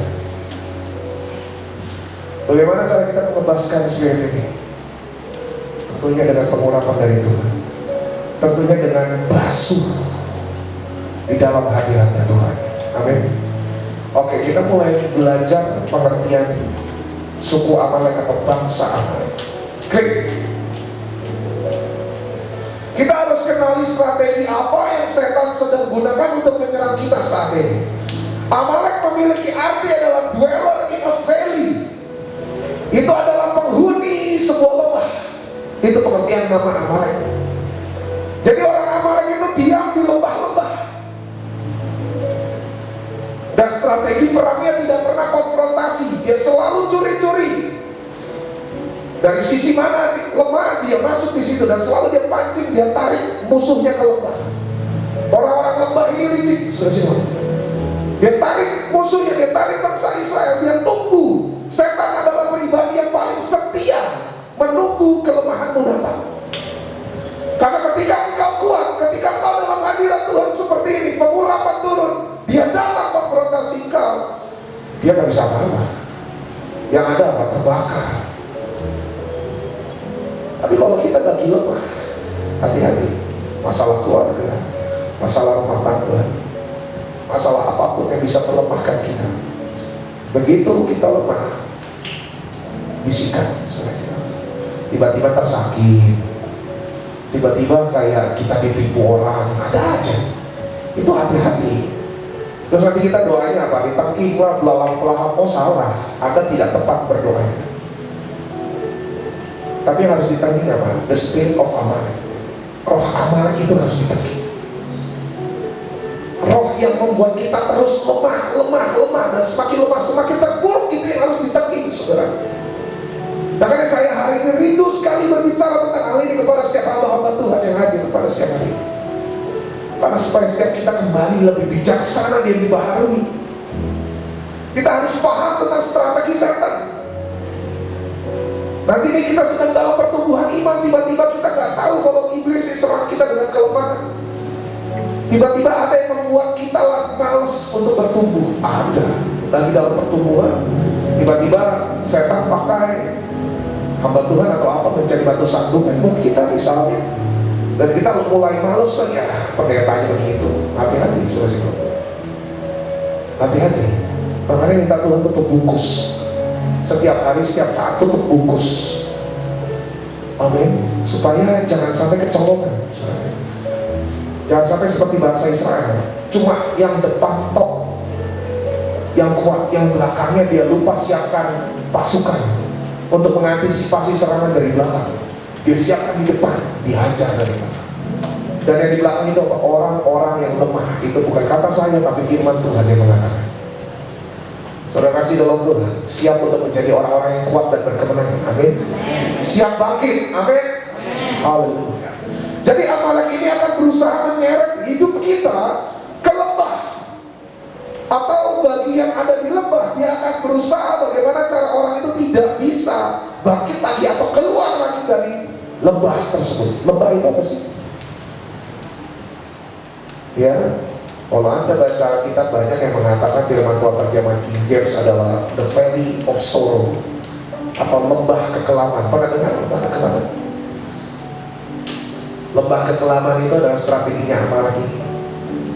Bagaimana cara kita mengebaskan spirit ini? Tentunya dengan pengurapan dari Tuhan. Tentunya dengan basuh di dalam hadiratnya Tuhan. Amin. Oke, kita mulai belajar pengertian suku Amalek atau bangsa Amalek. Klik. Kita harus kenali strategi apa yang setan sedang gunakan untuk menyerang kita saat ini. Amalek memiliki arti adalah dweller in a valley. Itu adalah penghuni sebuah lembah. Itu pengertian nama Amalek. Jadi orang Amalek itu diam di lembah-lembah. Dan strategi perangnya tidak pernah konfrontasi. Dia selalu curi-curi. Dari sisi mana lemah, dia masuk di situ dan selalu dia pancing, dia tarik musuhnya ke lembah. Orang-orang lembah ini licik, sudah. Dia tarik musuhnya, dia tarik bangsa Israel. Dia tunggu. Setan adalah pribadi yang paling setia, menunggu kelemahanmu datang. Karena ketika engkau kuat, ketika engkau dalam hadirat Tuhan seperti ini, pengurapan turun, dia datang konfrontasi engkau, dia gak bisa apa-apa. Yang ada apa? Terbakar. Tapi kalau kita lagi lemah, hati-hati. Masalah keluarga, masalah rumah tangga, masalah apapun yang bisa melemahkan kita. Begitu kita lemah, bisikan, tiba-tiba tersakit, tiba-tiba kayak kita ditipu orang, ada aja. Itu hati-hati. Terus nanti kita doanya apa? Ditengkinglah belalang pelahap, oh salah, Anda tidak tepat berdoanya. Tapi yang harus ditengking apa? The spirit of amarah. Roh amarah itu harus ditengking. Roh yang membuat kita terus lemah, dan semakin lemah, semakin terpuruk, itu yang harus ditengking, saudara. Makanya saya hari ini rindu sekali berbicara tentang hal ini kepada setiap hamba-hamba Tuhan yang hadir pada siang hari ini. Karena supaya setiap kita kembali lebih bijaksana dan dibaharui. Kita harus paham tentang strategi setan. Nanti ini kita sedang dalam pertumbuhan iman, tiba-tiba kita nggak tahu kalau iblis diserang kita dengan kelemahan. Tiba-tiba ada yang membuat kita malas untuk bertumbuh. Ada. Lagi dalam pertumbuhan, tiba-tiba setan pakai hamba Tuhan atau apa menjadi batu sandungan buat kita misalnya. Dan kita mulai males lagi, ya pendetanya begitu. Hati-hati, saudara-saudara. Hati-hati. Makanya minta Tuhan tutup bungkus. Setiap hari, setiap saat tutup bungkus. Amin. Supaya jangan sampai kecolongan. Jangan sampai seperti bahasa Israel. Cuma yang depan tok, yang kuat, yang belakangnya dia lupa siapkan pasukan untuk mengantisipasi serangan dari belakang. Dia siapkan di depan, dihajar dari belakang. Dan yang di belakang itu apa? Orang-orang yang lemah. Itu bukan kata saya, tapi firman Tuhan yang mengatakan. Saudara kasih dalam Tuhan, siap untuk menjadi orang-orang yang kuat dan berkemenangan. Amin. Siap bangkit. Amin. Haleluya. Jadi Amalek ini akan berusaha menyeret hidup kita ke lembah, atau bagi yang ada di lembah, dia akan berusaha bagaimana cara orang itu tidak bisa bangkit lagi atau keluar lagi dari lembah tersebut. Lembah itu apa sih? Ya, kalau Anda baca Alkitab, banyak yang mengatakan firman Tuhan terjemahan King James adalah the valley of sorrow, atau lembah kekelaman. Pernah dengar lembah kekelaman? Lembah kekelaman itu adalah strateginya Amalek ini.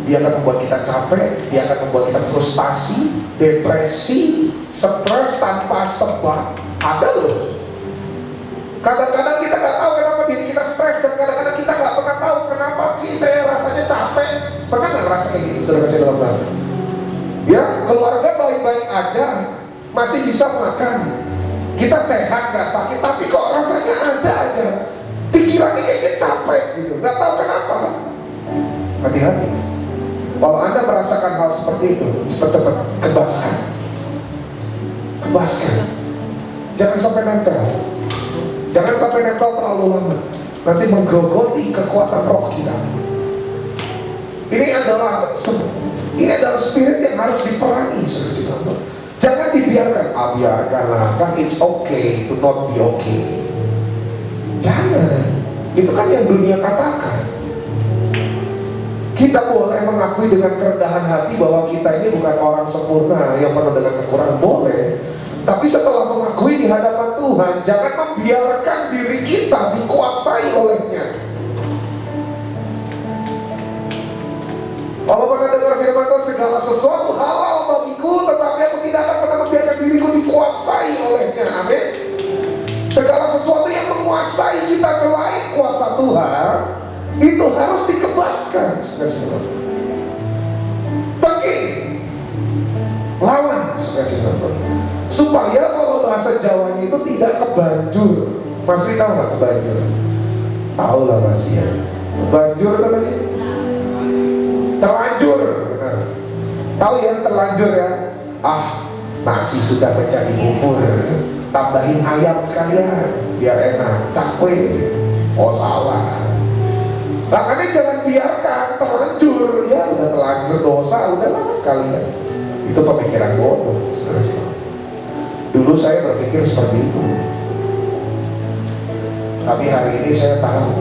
Dia akan membuat kita capek, dia akan membuat kita frustasi, depresi, stres tanpa sebab. Ada loh. Kadang-kadang kita nggak tahu kenapa diri kita stres, dan kadang-kadang kita nggak pernah tahu kenapa sih saya rasanya capek. Pernah nggak ngerasa kayak gitu, saudara saya dalam Tuhan? Ya, keluarga baik-baik aja, masih bisa makan, kita sehat nggak sakit, tapi kok rasanya ada aja pikirannya kayaknya capek gitu, nggak tahu kenapa. Hati-hati. Kalau Anda merasakan hal seperti itu, cepat-cepat kebaskan. Kebaskan. Jangan sampai nempel. Jangan sampai nempel terlalu lama. Nanti menggerogoti kekuatan roh kita. Ini adalah spirit yang harus diperangi, saudara-saudara. Jangan dibiarkan. Biarkanlah, kan it's okay to not be okay. Jangan. Itu kan yang dunia katakan. Kita boleh mengakui dengan kerendahan hati bahwa kita ini bukan orang sempurna yang penuh dengan kekurangan, boleh. Tapi setelah mengakui di hadapan Tuhan, jangan membiarkan diri kita dikuasai olehnya. Kalau pernah dengar firman Tuhan, segala sesuatu halal bagiku, tetapi aku tidak akan pernah membiarkan diriku dikuasai olehnya. Amin. Segala sesuatu yang menguasai kita selain kuasa Tuhan, itu harus dikebaskan. Tengking, lawan, supaya kalau bahasa Jawanya itu tidak kebanjur. Masih tahu nggak kebanjur? Tahu lah masih ya. Kebanjur namanya? Terlanjur, benar. Tahu ya terlanjur ya? Nasi sudah menjadi bubur, tambahin ayam sekalian biar enak, cakwe. Oh salah. Makanya jangan biarkan terlanjur. Ya udah terlanjur dosa, udahlah sekalian. Itu pemikiran bodoh. Dulu saya berpikir seperti itu, tapi hari ini saya tahu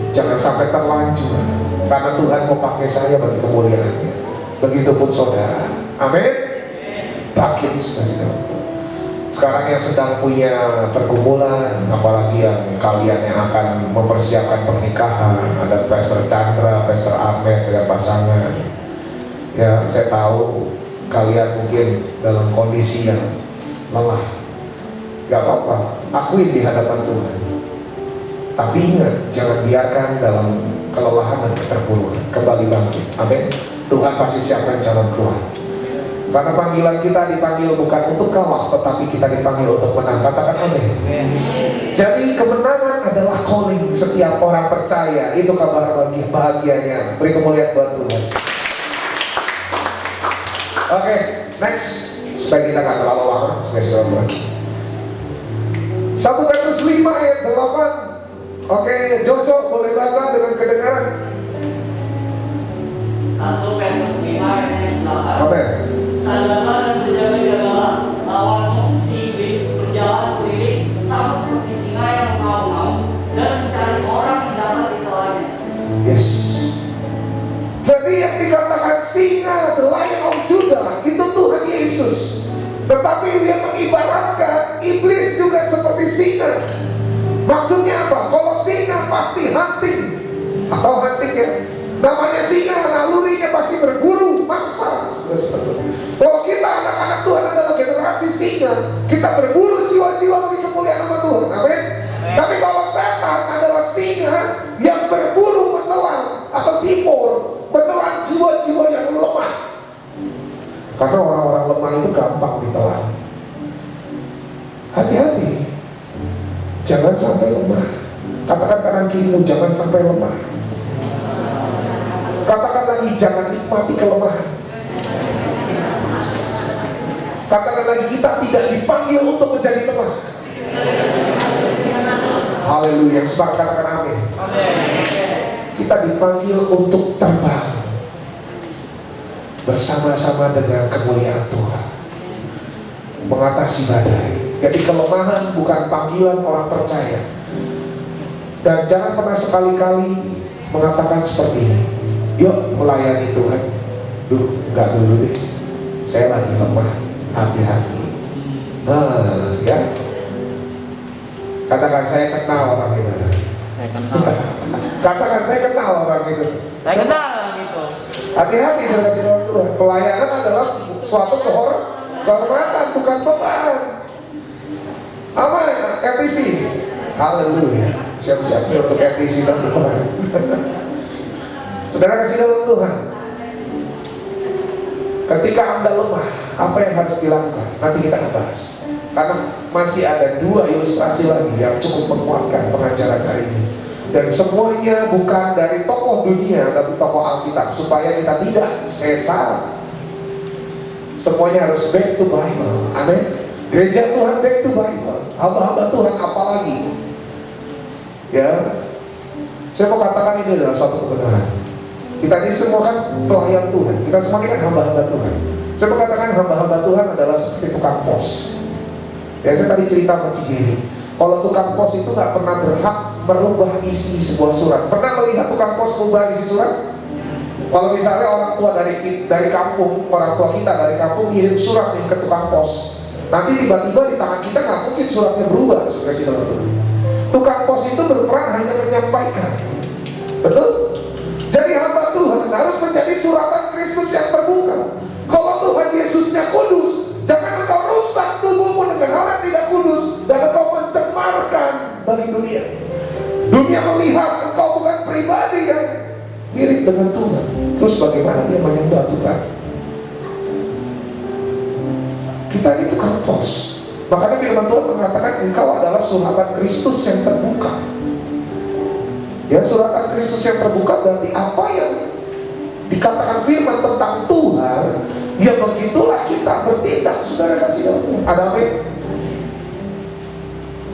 jangan sampai terlanjur, karena Tuhan mau pakai saya bagi kemuliaannya. Begitupun saudara. Amin. Bangkit, saudara. Sekarang yang sedang punya pergumulan, apalagi yang kalian yang akan mempersiapkan pernikahan, ada Pastor Chandra, Pastor Ahmed dengan pasangan. Ya, saya tahu kalian mungkin dalam kondisi yang lelah. Gak apa-apa, akuin di hadapan Tuhan. Tapi ingat, jangan biarkan dalam kelelahan dan keterpuruan, kembali bangkit. Amin. Tuhan pasti siapkan jalan keluar. Karena panggilan kita dipanggil bukan untuk kalah, tetapi kita dipanggil untuk menang. Katakan amin. Jadi kemenangan adalah calling setiap orang percaya. Itu kabar bahagianya. Beri kemuliaan buat Tuhan. Oke, next. Supaya kita gak terlalu lama. Supaya 1 Petrus 5 ayat 8. Oke, Jojo boleh baca dengan kedengaran. 1 Petrus 5 ayat 8. Amin. Sadarlah dan berjaga-jagalah, lawanmu si iblis berjalan keliling sama seperti singa yang mengaum-ngaum dan mencari orang yang dapat ditelannya. Yes. Jadi yang dikatakan singa, the Lion of Judah, itu Tuhan Yesus. Tetapi dia mengibaratkan iblis juga seperti singa. Maksudnya apa? Kalau singa pasti hunting. Atau hunting ya. Namanya singa, nalurinya pasti berburu mangsa. Kalau kita anak-anak Tuhan adalah generasi singa, kita berburu jiwa-jiwa bagi kemuliaan nama Tuhan. Amin. Tapi kalau setan adalah singa yang berburu menelan atau timur, menelan jiwa-jiwa yang lemah. Karena orang-orang lemah itu gampang ditelan. Hati-hati, jangan sampai lemah. Katakan kanan kirimu, jangan sampai lemah. Katakan lagi, jangan nikmati kelemahan. Katakan lagi, kita tidak dipanggil untuk menjadi lemah. Haleluya, semangat katakan amin. Kita dipanggil untuk terbang bersama-sama dengan kemuliaan Tuhan, mengatasi badai. Jadi kelemahan bukan panggilan orang percaya. Dan jangan pernah sekali-kali mengatakan seperti ini, yuk melayani Tuhan. Enggak dulu deh, saya lagi lemah, hati-hati. Ya. Katakan, saya kenal orang itu. Saya kenal. Katakan, saya kenal orang itu. Saya kenal orang itu. Hati-hati saudara-saudara Tuhan. Pelayanan adalah suatu kehormatan, bukan beban. Amin. FTC. Haleluya. Siap-siap untuk FTC dan Tuhan. Saudara kasih dalam Tuhan. Ketika Anda lemah, apa yang harus dilakukan? Nanti kita akan bahas. Karena masih ada 2 ilustrasi lagi yang cukup menguatkan pengajaran hari ini. Dan semuanya bukan dari tokoh dunia, tapi tokoh Alkitab, supaya kita tidak sesat. Semuanya harus back to Bible. Amin. Gereja Tuhan back to Bible. Hamba-hamba Tuhan apalagi. Ya, saya mau katakan ini adalah suatu kebenaran. Kita ini semua kan pelayan Tuhan. Kita semua ini kan hamba-hamba Tuhan. Saya mau katakan hamba-hamba Tuhan adalah seperti tukang pos. Ya, saya tadi cerita sama Cigiri. Kalau tukang pos itu nggak pernah berhak merubah isi sebuah surat. Pernah melihat tukang pos merubah isi surat? Kalau misalnya orang tua dari kampung, orang tua kita dari kampung kirim surat nih ke tukang pos, nanti tiba-tiba di tangan kita nggak mungkin suratnya berubah. Tukang pos itu berperan hanya menyampaikan. Betul? Jadi hamba Tuhan harus menjadi suratan Kristus yang terbuka. Kalau Tuhan Yesusnya kudus, jangan engkau rusak tubuhmu dengan hal yang tidak kudus dan engkau mencemarkan bagi dunia. Dunia melihat engkau bukan pribadi yang mirip dengan Tuhan. Terus bagaimana dia menyembah Tuhan? Kita itu tukang pos. Makanya firman Tuhan mengatakan engkau adalah suratan Kristus yang terbuka. Ya, suratan Kristus yang terbuka berarti apa yang dikatakan firman tentang Tuhan, ya begitulah kita bertindak. Saudara kasih dalam Tuhan. Ada apa?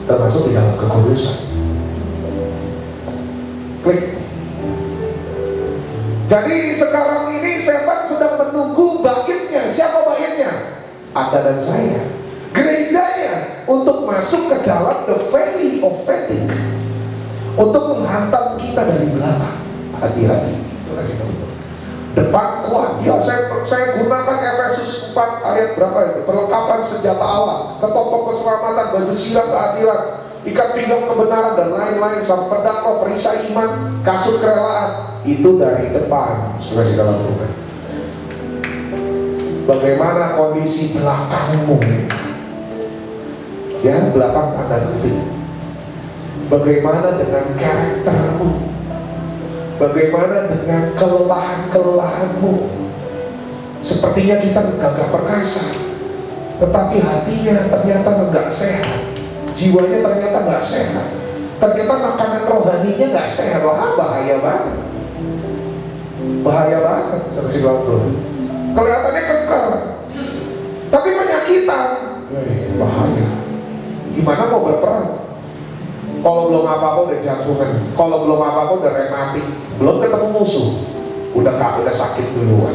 Termasuk di dalam kekudusan. Klik. Jadi sekarang ini setan sedang menunggu baitnya. Siapa baitnya? Anda dan saya. Gerejanya untuk masuk ke dalam the valley of fatigue, untuk menghantam kita dari belakang. Hati-hati. Depan kuat. Ya, saya gunakan Efesus 4 ayat berapa itu? Perlengkapan senjata Allah, ketopong keselamatan, baju silang keadilan, ikat pinggang kebenaran dan lain-lain, sampai pedang roh, perisai iman, kasut kerelaan. Itu dari depan. Sudah dalam Tuhan. Bagaimana kondisi belakangmu? Ya, belakang tanda kutip. Bagaimana dengan karaktermu? Bagaimana dengan kelelahan-kelelahanmu? Sepertinya kita gagah perkasa, tetapi hatinya ternyata nggak sehat, jiwanya ternyata nggak sehat, ternyata makanan rohaninya nggak sehat. Wah, bahaya banget, bahaya banget. Kelihatannya kekar, tapi penyakitan. Bahaya. Gimana mau berperang? Kalau belum apa-apa udah jantungan, kalau belum apa-apa udah rematik, belum ketemu musuh, udah sakit duluan.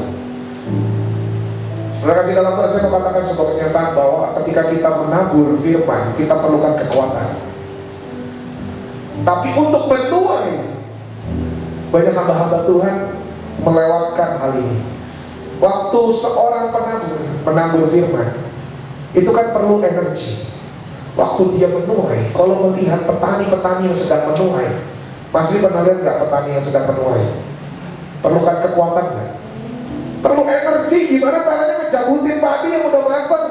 Saudara kasih dalam Tuhan, saya mau katakan sebuah kenyataan bahwa ketika kita menabur firman, kita perlukan kekuatan. Tapi untuk menuai, banyak hamba-hamba Tuhan melewatkan hal ini. Waktu seorang penabur firman, itu kan perlu energi. Waktu dia menuai, kalau melihat petani-petani yang sedang menuai, pasti pernah lihat nggak petani yang sedang menuai? Perlukan kekuatan nggak? Perlu energi. Gimana caranya ngejabutin padi yang udah matang,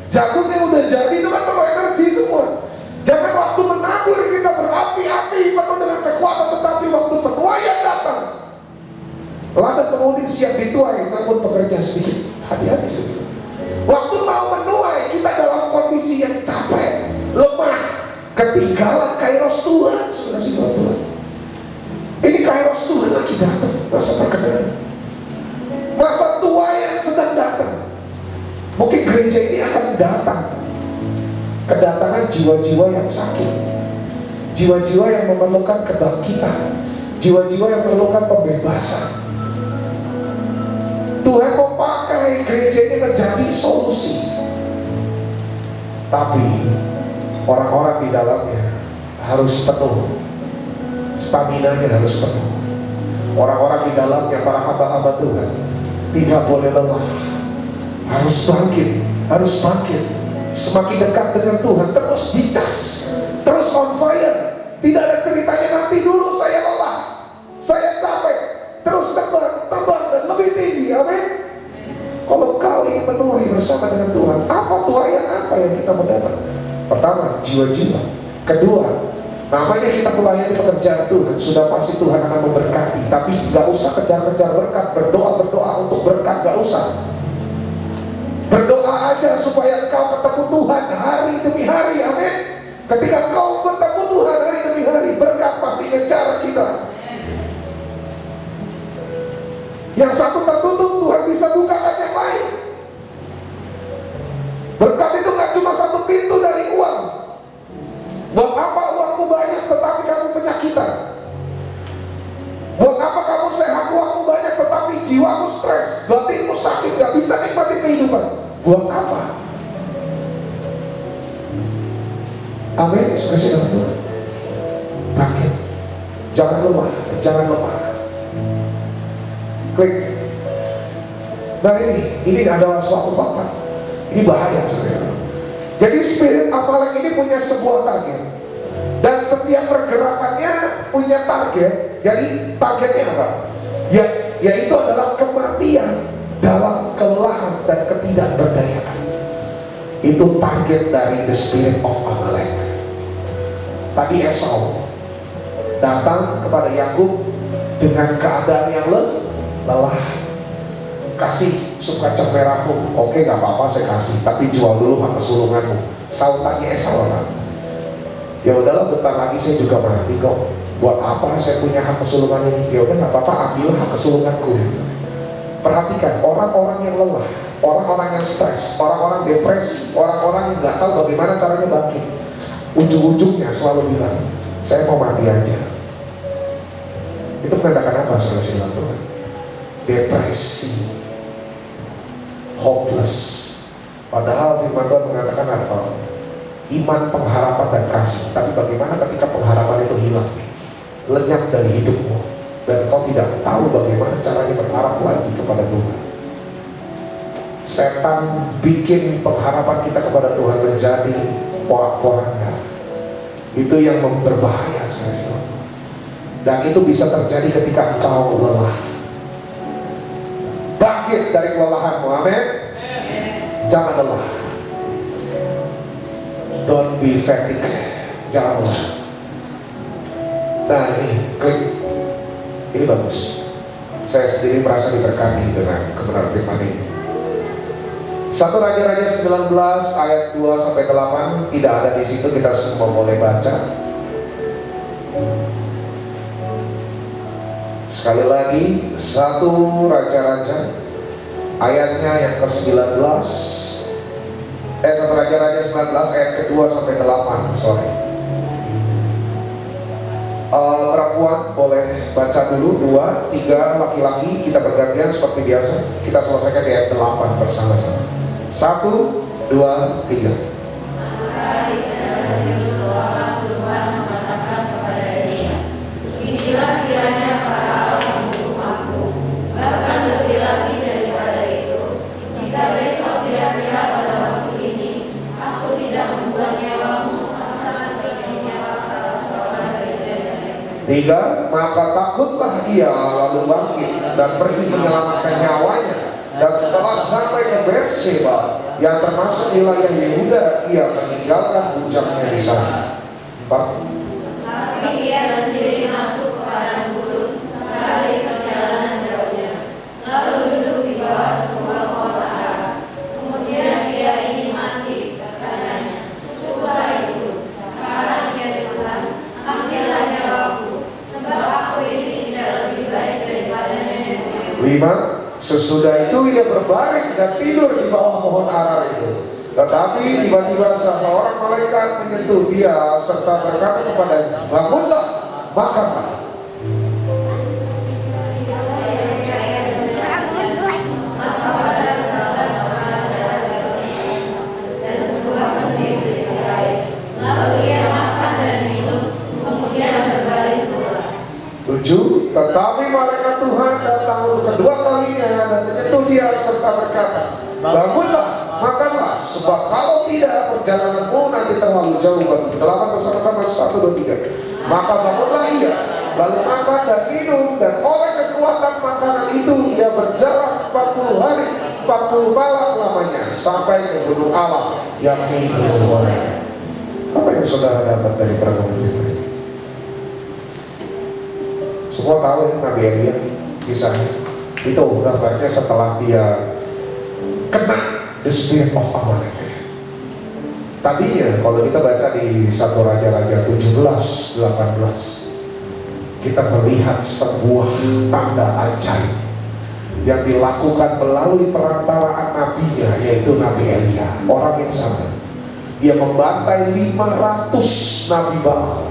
jagung yang udah jadi, itu kan perlu energi semua. Jangan waktu menabur kita berapi-api penuh dengan kekuatan, tetapi waktu penuaian datang, ladang pengudin siap dituai, namun pekerja sedikit. Hati-hati sedikit. Waktu mau menuai, kita dalam kondisi yang capek, lemah, ketinggalan kairos Tuhan. Sudah sih Tuhan, ini kairos Tuhan lagi datang, masa perkenanan, masa tua yang sedang datang. Mungkin gereja ini akan datang kedatangan jiwa-jiwa yang sakit, jiwa-jiwa yang memerlukan kebangkitan, jiwa-jiwa yang memerlukan pembebasan. Tuhan mau pakai gereja ini menjadi solusi, tapi orang-orang di dalamnya harus penuh, stamina-nya harus penuh. Orang-orang di dalamnya, para hamba-hamba Tuhan, tidak boleh lelah, harus bangkit, semakin dekat dengan Tuhan, terus dicas, terus on fire. Tidak ada ceritanya nanti dulu saya lelah, saya capek, terus terbang dan lebih tinggi. Amin. Kalau kau ingin menuai bersama dengan Tuhan, apa tuaian apa yang kita mendapat? Pertama, jiwa-jiwa. Kedua, namanya kita melayani pekerjaan Tuhan, sudah pasti Tuhan akan memberkati. Tapi gak usah kejar-kejar berkat, berdoa untuk berkat, gak usah. Berdoa aja supaya kau ketemu Tuhan hari demi hari. Amin. Ketika kau bertemu Tuhan hari demi hari, berkat pasti ngejar kita. Yang satu tertutup, Tuhan bisa bukakan yang lain. Berkat itu gak cuma satu pintu dari uang. Buat apa uangmu banyak tetapi kamu penyakitan? Buat apa kamu sehat, uangmu banyak tetapi jiwamu stres, batinmu sakit, gak bisa nikmati kehidupan? Buat apa? Amin. Kasih dalam Tuhan. Bangkit. Jangan lemah. Klik. Nah ini adalah suatu fakta. Ini bahaya saudara. Jadi spirit Amalek ini punya sebuah target, dan setiap pergerakannya punya target. Jadi targetnya apa? Yaitu adalah kematian dalam kelelahan dan ketidakberdayaan. Itu target dari the spirit of Amalek. Tadi Esau datang kepada Yakub dengan keadaan yang lelah. Kasih sup kacang merahmu. Oke, gak apa-apa saya kasih, tapi jual dulu hak kesulunganmu. Sautannya Esau lah. Ya udahlah, bentar lagi saya juga mati kok. Buat apa saya punya hak kesulungan ini? Ya udah gak apa-apa, ambil hak kesulunganku. Perhatikan orang-orang yang lelah, orang-orang yang stres, orang-orang depresi, orang-orang yang gak tahu bagaimana caranya bangkit. Ujung-ujungnya selalu bilang, saya mau mati aja. Itu menandakan apa saudara-saudara Tuhan? Depresi, hopeless. Padahal firman Tuhan mengatakan apa? Iman, pengharapan, dan kasih. Tapi bagaimana ketika pengharapan itu hilang, lenyap dari hidupmu, dan kau tidak tahu bagaimana caranya berharap lagi kepada Tuhan? Setan bikin pengharapan kita kepada Tuhan menjadi porak-poranda. Itu yang berbahaya saudara. Dan itu bisa terjadi ketika engkau lelah. Bangkit dari kelelahanmu, amin. Jangan lelah. Don't be fatigued. Jangan lelah. Nah ini, klik. Ini bagus. Saya sendiri merasa diberkati dengan kebenaran firman ini. 1 Raja-Raja 19 ayat 2 sampai 8 tidak ada di situ, kita semua boleh baca. Sekali lagi, 1 Raja-Raja ayatnya yang ke-19. 1 Raja-Raja 19 ayat kedua sampai 8. Sorry. Perempuan boleh baca dulu, 2, 3 laki-laki, kita bergantian seperti biasa. Kita selesaikan di ayat 8 bersama-sama. 1, 2, 3. Inilah kiranya para Allah menghukum aku, bahkan lebih lagi daripada itu. Jika besok kira-kira pada waktu ini aku tidak membuat nyawamu sama seperti nyawa salah seorang dari mereka. 3, maka takutlah ia lalu bangkit dan pergi menyelamatkan nyawanya. Dan setelah sampai ke Beersheba yang termasuk wilayah Yehuda, ia meninggalkan bujaknya di sana. 4. Tapi ia sendiri masuk ke padang gurun sekali perjalanan jauhnya, lalu duduk di bawah sebuah pohon ara. Kemudian ia ingin mati, katanya, cukuplah itu. Sekarang ya Tuhan, ambillah nyawaku, sebab aku ini tidak lebih baik daripada nenek moyangku. 5. Sesudah itu ia berbaring dan tidur di bawah pohon ara itu. Tetapi tiba-tiba seorang malaikat menyentuh dia serta berkata kepadanya, bangunlah, makanlah. Lalu ia makan dan minum, kemudian berbaring pula. 7. Tetapi malaikat Tuhan datang untuk kedua kalinya dan menyentuh dia serta berkata, bangunlah, makanlah, sebab kalau tidak perjalananmu nanti terlalu jauh bagi. 8 bersama-sama, 1, 2, 3. Maka bangunlah ia, lalu makan dan minum, dan oleh kekuatan makanan itu ia berjalan 40 hari 40 malam lamanya sampai ke gunung Allah yang Gunung Horeb. Apa yang saudara dapat dari pergumulan ini? Semua tahu ya Nabi Elia kisahnya. Itu gambarnya setelah dia kena the spirit of Amalek. Tadinya kalau kita baca di 1 Raja-Raja 17, 18, kita melihat sebuah tanda ajaib yang dilakukan melalui perantaraan nabinya, yaitu Nabi Elia, orang yang sama. Dia membantai 500 nabi Baal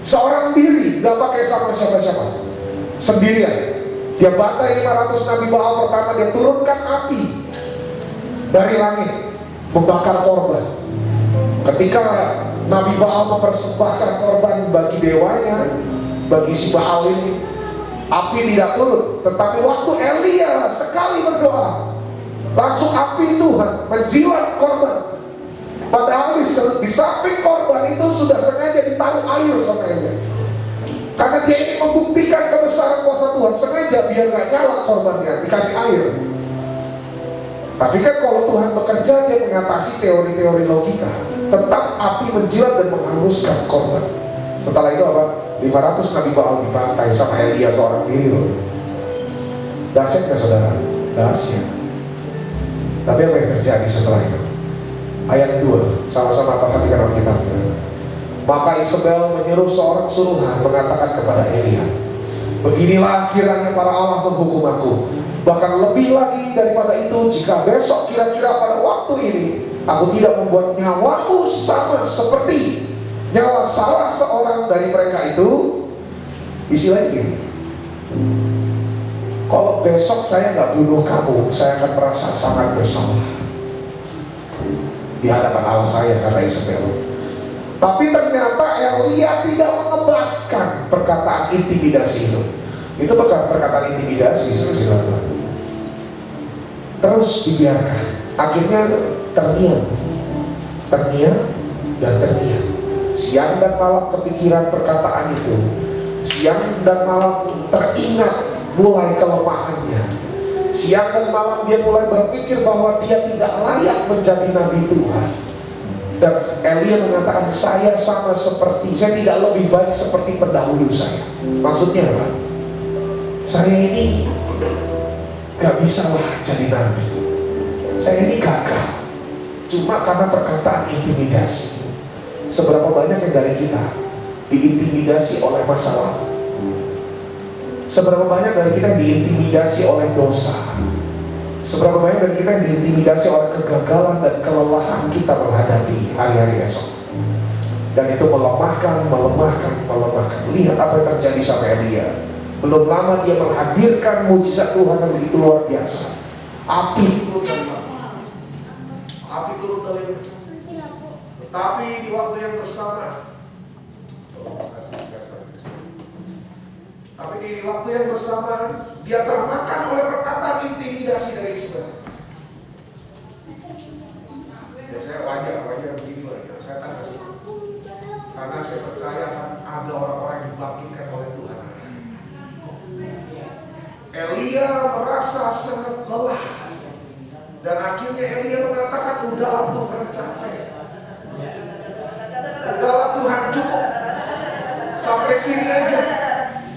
seorang diri, gak pakai sama siapa-siapa, sendirian. Dia bantai 500 nabi Baal. Pertama dia turunkan api dari langit membakar korban. Ketika nabi Baal mempersembahkan korban bagi dewanya, bagi si Baal ini, api tidak turun. Tetapi waktu Elia sekali berdoa, langsung api Tuhan menjilat korban. Padahal di samping korban itu sudah sengaja ditaruh air sama Elia, karena dia ingin membuktikan kebesaran kuasa Tuhan. Sengaja biar gak nyala korbannya, dikasih air. Tapi kan kalau Tuhan bekerja, dia mengatasi teori-teori logika. Tetap api menjilat dan menghanguskan korban. Setelah itu apa? 500 nabi Baal dibantai sama Elia seorang diri loh. Dahsyat gak saudara? Dahsyat. Tapi apa yang terjadi setelah itu? Ayat 2, sama-sama perhatikan Alkitabnya. Maka Isabel menyeru seorang suruhan mengatakan kepada Elia, beginilah kiranya para Allah menghukum aku, bahkan lebih lagi daripada itu, jika besok kira-kira pada waktu ini aku tidak membuat nyawamu sama seperti nyawa salah seorang dari mereka itu. Istilahnya gini, kalau besok saya nggak bunuh kamu, saya akan merasa sangat bersalah di hadapan Allah saya, kata Isabel. Tapi ternyata Elia tidak mengebaskan perkataan intimidasi itu. Itu perkataan intimidasi, saudara. Terus dibiarkan. Akhirnya terdiam dan terdiam. Siang dan malam kepikiran perkataan itu. Siang dan malam teringat mulai kelemahannya. Siang dan malam dia mulai berpikir bahwa dia tidak layak menjadi nabi Tuhan. Dan Elia mengatakan, saya sama seperti, saya tidak lebih baik seperti pendahulu saya. Maksudnya apa? Saya ini gak bisa lah jadi nabi. Saya ini gagal cuma karena perkataan intimidasi. Seberapa banyak yang dari kita diintimidasi oleh masalah? Seberapa banyak dari kita diintimidasi oleh dosa? Seberapa banyak dari kita yang diintimidasi oleh kegagalan dan kelelahan kita menghadapi hari-hari esok? Dan itu melemahkan. Lihat apa yang terjadi sama Elia. Belum lama dia menghadirkan mujizat Tuhan yang begitu luar biasa. Api turun dari langit. Api turun dari langit. Tetapi di waktu yang bersamaan, dia termakan oleh perkataan intimidasi dari Ismail. Ya saya wajar begini lah. Saya tak suka. Karena saya percaya ada orang-orang yang dibangkitkan oleh Tuhan. Elia merasa sangat lelah. Dan akhirnya Elia mengatakan, udahlah Tuhan, capek. Udahlah Tuhan, cukup. Sampai sini aja.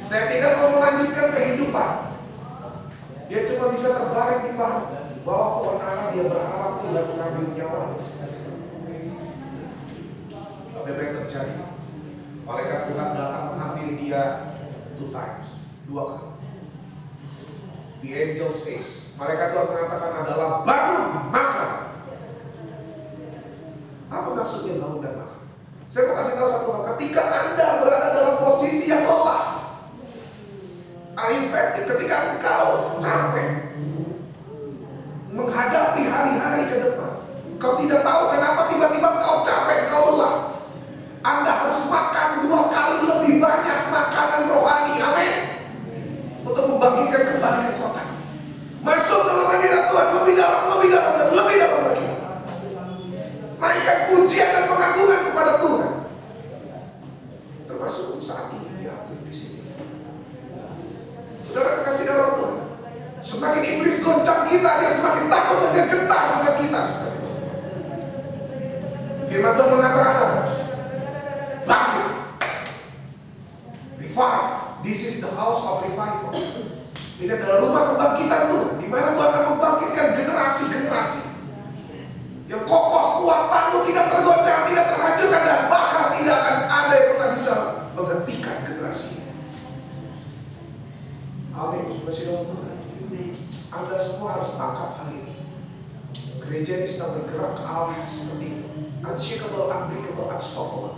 Saya tidak mau melanjutkan kehidupan. Dia cuma bisa terbaring di bawah pohon ara. Dia berharap Tuhan mengambil nyawa. Tapi apa yang terjadi? Malaikat Tuhan datang menghampiri dia 2 times, 2 kali. The angel says, malaikat Tuhan mengatakan adalah bangun, makan. Apa maksudnya bangun dan makan? Saya mau kasih tahu satu hal. Ketika Anda berada dalam posisi yang lelah, uneffective, ketika engkau capek menghadapi hari-hari ke depan, kau tidak tahu kenapa tiba-tiba kau capek, kau lelah, Anda harus makan 2 kali lebih banyak makanan rohani, amin, untuk membangkitkan kembali kekuatan. Masuk dalam hadirat Tuhan lebih dalam dan lebih dalam lagi. Naikkan pujian dan pengagungan kepada Tuhan. Termasuk saat ini diatur di sini. Saudara kekasih dalam Tuhan, semakin iblis goncang kita, dia semakin takut dan dia gentar dengan kita. Firman Tuhan mengatakan apa? Bangkit, revive. This is the house of revival. Ini adalah rumah kebangkitan Tuhan, di mana Tuhan akan membangkitkan generasi-generasi yang kokoh, kuat, tangguh, tidak tergoncang, tidak terhancurkan, dan bahkan tidak akan ada yang pernah bisa menggantikan generasi ini. Amin. Saudara Tuhan, Anda semua harus tangkap hal ini. Gereja ini sedang bergerak ke arah seperti itu, unshakable, unbreakable, unstoppable.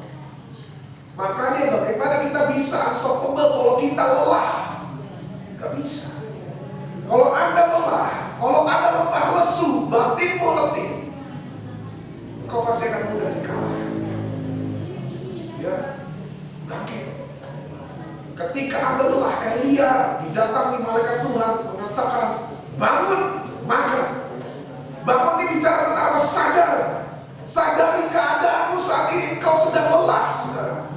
Makanya bagaimana kita bisa unstoppable kalau kita lelah? Gak bisa. Kalau Anda lelah, kalau Anda lemah lesu, batinmu letih, kau pasti akan mudah dikalahkan. Ya, bangkit. Ketika Anda lelah, Elia didatangi malaikat Tuhan mengatakan, bangun, makan. Bangun ini bicara tentang apa? Sadar. Sadari keadaanmu saat ini, kau sedang lelah, saudara.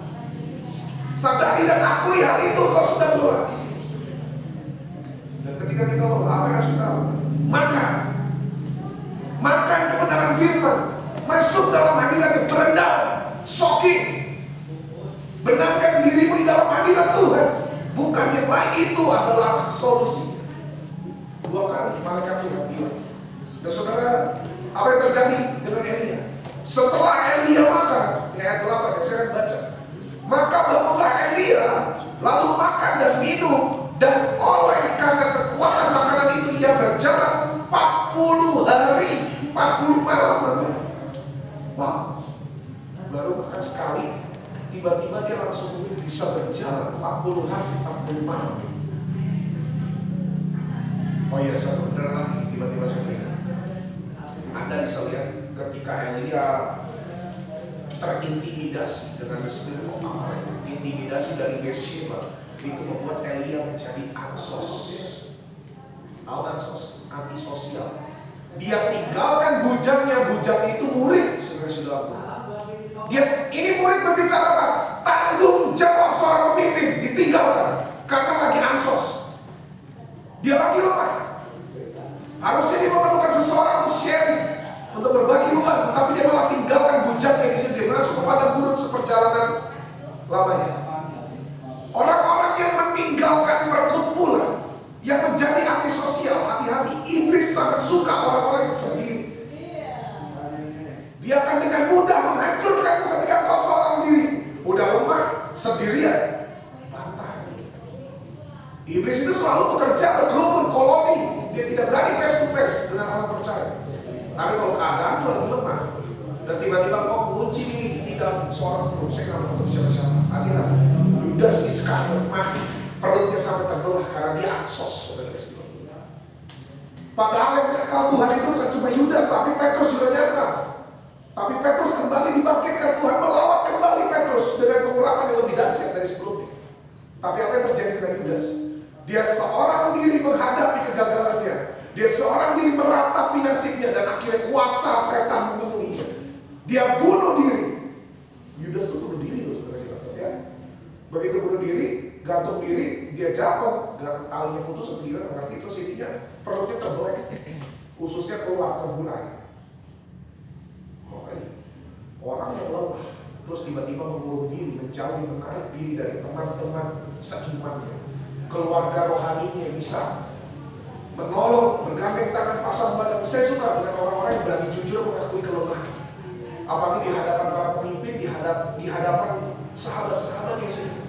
Sadari dan akui hal itu, kau sedang lelah. Dan ketika kita lelah, apa yang harus kita lakukan? Makan. Makan kebenaran firman. Masuk dalam hadirat, berendam, soaking. Benamkan dirimu di dalam hadirat Tuhan. Bukan yang lain, itu adalah solusi. 2 kali malaikat Tuhan bilang. Dan saudara, apa yang terjadi dengan Elia? Setelah Elia makan, di ayat 8 saya akan baca. Maka bangunlah Elia, lalu makan dan minum, dan oleh karena kekuatan makanan itu ia berjalan 40 hari, 40 malam. Wow, baru makan sekali, tiba-tiba dia langsung bisa berjalan 40 hari, 40 malam. Oh iya, satu beneran lagi, tiba-tiba saya berikan. Anda bisa lihat ketika Elia terintimidasi dengan spirit of Amalek, intimidasi dari Beersheba, itu membuat Elia menjadi ansos. Tahu ansos? Antisosial. Dia tinggalkan bujangnya, bujang itu murid, saudara-saudara. Dia ini murid berbicara apa? Tanggung jawab seorang pemimpin ditinggalkan karena lagi ansos. Dia lagi lemah. Harusnya dia memerlukan seseorang untuk sharing, untuk berbagi beban, tetapi dia malah tinggalkan bujangnya menjadi antisosial, hati-hati. Iblis sangat suka orang-orang yang sendiri. Dia akan dengan mudah menghancurkanmu ketika kau seorang diri. Udah lemah, sendirian, bantah. Iblis itu selalu bekerja berkerumun, koloni. Dia tidak berani face to face dengan orang percaya. Tapi kalau keadaan itu lagi lemah, dan tiba-tiba kau mengunci diri, tidak seorang pun, saya nggak mau siapa-siapa. Hati-hati. Yudas Iskariot mati, perutnya sampai terbelah karena dia ansos. Padahal yang nyakal Tuhan itu bukan cuma Yudas, tapi Petrus juga nyakal. Tapi Petrus kembali dibangkitkan, Tuhan melawat kembali Petrus dengan pengurapan yang lebih dahsyat dari sebelumnya. Tapi apa yang terjadi dengan Yudas? Dia seorang diri menghadapi kegagalannya. Dia seorang diri meratapi nasibnya, dan akhirnya kuasa setan memenuhinya. Dia bunuh diri. Yudas itu bunuh diri loh, saudara-saudara ya. Begitu bunuh diri, gantung diri, dia jatuh, talinya putus sendiri, ngerti itu sininya, perutnya terbelek, ususnya keluar terburai. Orang yang lelah, terus tiba-tiba mengurung diri, menjauhi, menarik diri dari teman-teman seimannya, keluarga rohaninya yang bisa menolong, bergandeng tangan, pasang badan. Saya suka dengan orang-orang yang berani jujur mengakui kelemahan. Apalagi di hadapan para pemimpin, di hadapan sahabat-sahabat yang sendiri.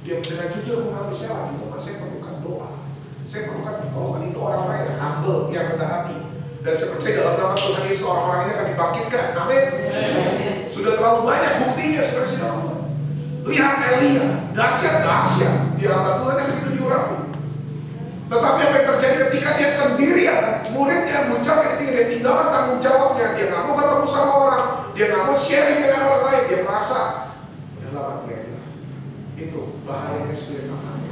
Dia dengan jujur mengakui, saya lagi lemah, saya perlukan doa, saya perlukan pertolongan. Itu orang-orang yang humble, yang rendah hati. Dan seperti dalam nama Tuhan Yesus, orang-orang ini akan dibangkitkan. Amin. Sudah terlalu banyak buktinya, saudara-saudara. Lihat Elia, dahsyat di hamba Tuhan yang begitu diurapi. Tetapi apa yang terjadi ketika dia sendirian, muridnya bujang, ketika dia tinggalkan tanggung jawabnya, dia nggak mau ketemu sama orang, dia nggak mau sharing dengan orang lain, dia merasa udahlah mati aja. Itu bahayanya spirit Amalek.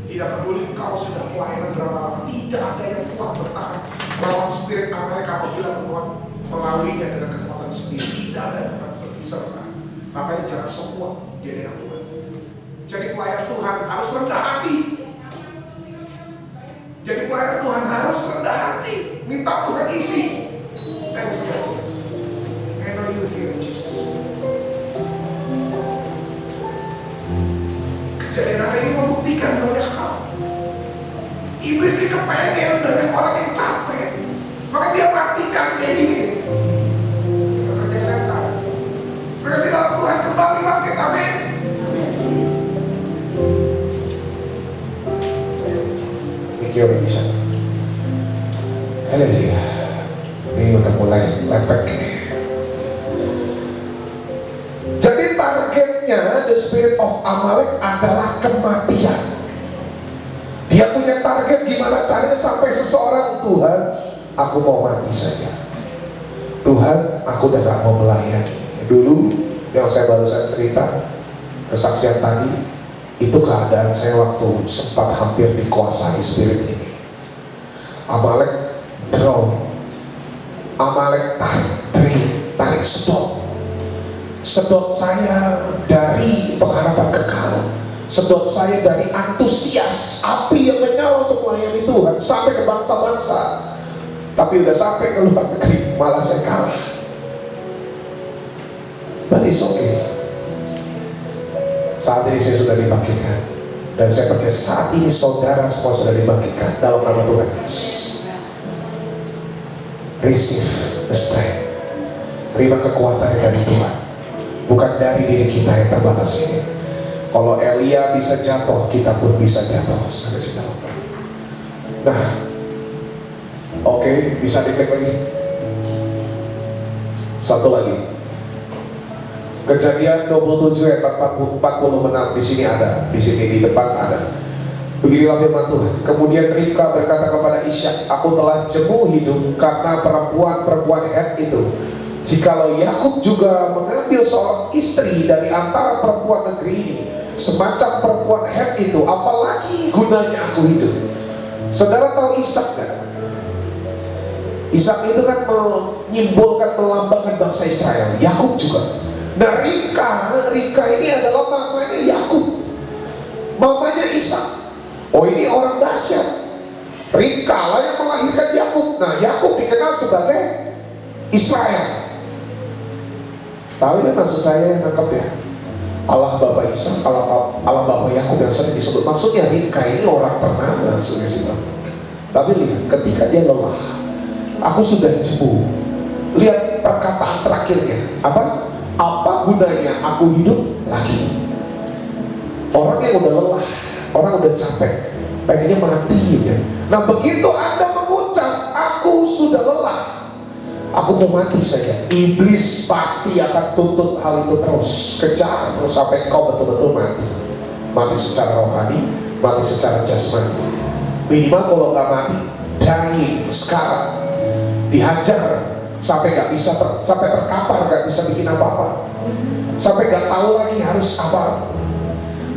Tidak peduli kau sudah pelayanan berapa lama, tidak ada yang kuat bertahan melawan spirit Amalek apabila Tuhan melaluinya dengan kekuatan spirit. Tidak ada yang bisa bertahan. Makanya jangan sok kuat jadi anak Tuhan. Jadi pelayan Tuhan harus rendah hati. Jadi pelayan Tuhan harus rendah hati. Minta Tuhan isi. Thanks God. I know you here, Jesus. Kejadian hari ini membuktikan banyak hal. Iblis ini kepengen dengan orang yang capek, maka dia matikan kayak gini. Kerja setan. Semoga sih dalam Tuhan kembali bangkit. Amin. Mikir bisa. Haleluya. Ini udah mulai lepek. Jadi targetnya the spirit of Amalek adalah kematian. Dia punya target gimana caranya sampai seseorang, Tuhan, aku mau mati saja. Tuhan, aku udah gak mau melayani. Dulu yang saya barusan cerita, kesaksian tadi, itu keadaan saya waktu sempat hampir dikuasai spirit ini. Amalek draw, Amalek tarik stop. Sedot saya dari pengharapan kekal, sedot saya dari antusias api yang menyala untuk melayani Tuhan sampai ke bangsa-bangsa. Tapi udah sampai ke luar negeri malah saya kalah. But it's okay. Saat ini saya sudah dibangkitkan, dan saya percaya saat ini saudara semua sudah dibangkitkan dalam nama Tuhan Yesus. Receive the strength. Terima kekuatan dari Tuhan, bukan dari diri kita yang terbatas ini. Kalau Elia bisa jatuh, kita pun bisa jatuh. Nah, oke, bisa diklik lagi. Satu lagi. Kejadian 27 ayat 46 di sini ada, di sini di depan ada. Beginilah firman Tuhan. Kemudian Ribka berkata kepada Ishak, aku telah jemu hidup karena perempuan-perempuan Het itu. Jikalau Yakub juga mengambil seorang istri dari antara perempuan negeri ini, semacam perempuan Het itu, apalagi gunanya aku hidup. Saudara tahu Ishak kan? Ishak itu kan menyimbolkan, melambangkan bangsa Israel. Yakub juga. Nah, Ribka ini adalah mamanya Yakub, mamanya Ishak. Oh, ini orang dahsyat. Ribka lah yang melahirkan Yakub. Nah, Yakub dikenal sebagai Israel. Tahu ya maksud saya, nangkep ya? Allah Bapa Ishak, Allah Bapa Yakub yang sering disebut. Maksudnya Ribka ini orang ternama, saudara. Tapi lihat, ketika dia lelah, aku sudah jemu. Lihat perkataan terakhirnya, apa? Apa gunanya aku hidup lagi? Orang yang udah lelah, orang udah capek, pengennya mati ya. Nah begitu Anda mengucap, aku sudah lelah, aku mau mati saja, iblis pasti akan tuntut hal itu terus, kejar terus sampai kau betul-betul mati. Mati secara rohani, mati secara jasmani. Minimal kalau nggak mati, dying sekarang, dihajar sampai nggak bisa sampai terkapar, nggak bisa bikin apa-apa, sampai nggak tahu lagi harus apa,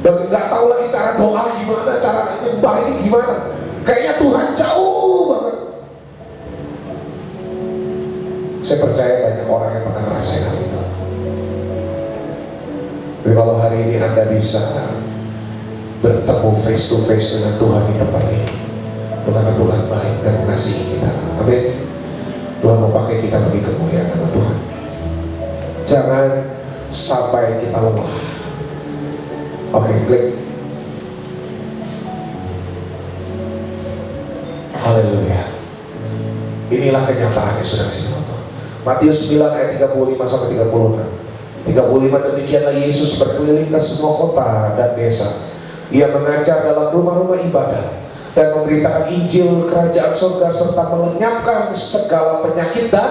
dan nggak tahu lagi cara doa gimana, cara nyembah ini gimana. Kayaknya Tuhan jauh banget. Saya percaya banyak orang yang pernah ngerasain hal itu. Tapi kalau hari ini Anda bisa bertemu face to face dengan Tuhan di tempat ini, karena Tuhan baik dan mengasihi kita. Amin. Tuhan mau pakai kita bagi kemuliaan nama Tuhan. Jangan sampai kita lemah. Oke, klik. Haleluya. Inilah kenyataannya, saudara-saudara. Matius 9 ayat 35 sampai 36. 35, demikianlah Yesus berkeliling ke semua kota dan desa. Ia mengajar dalam rumah-rumah ibadah dan memberitakan Injil kerajaan surga serta melenyapkan segala penyakit dan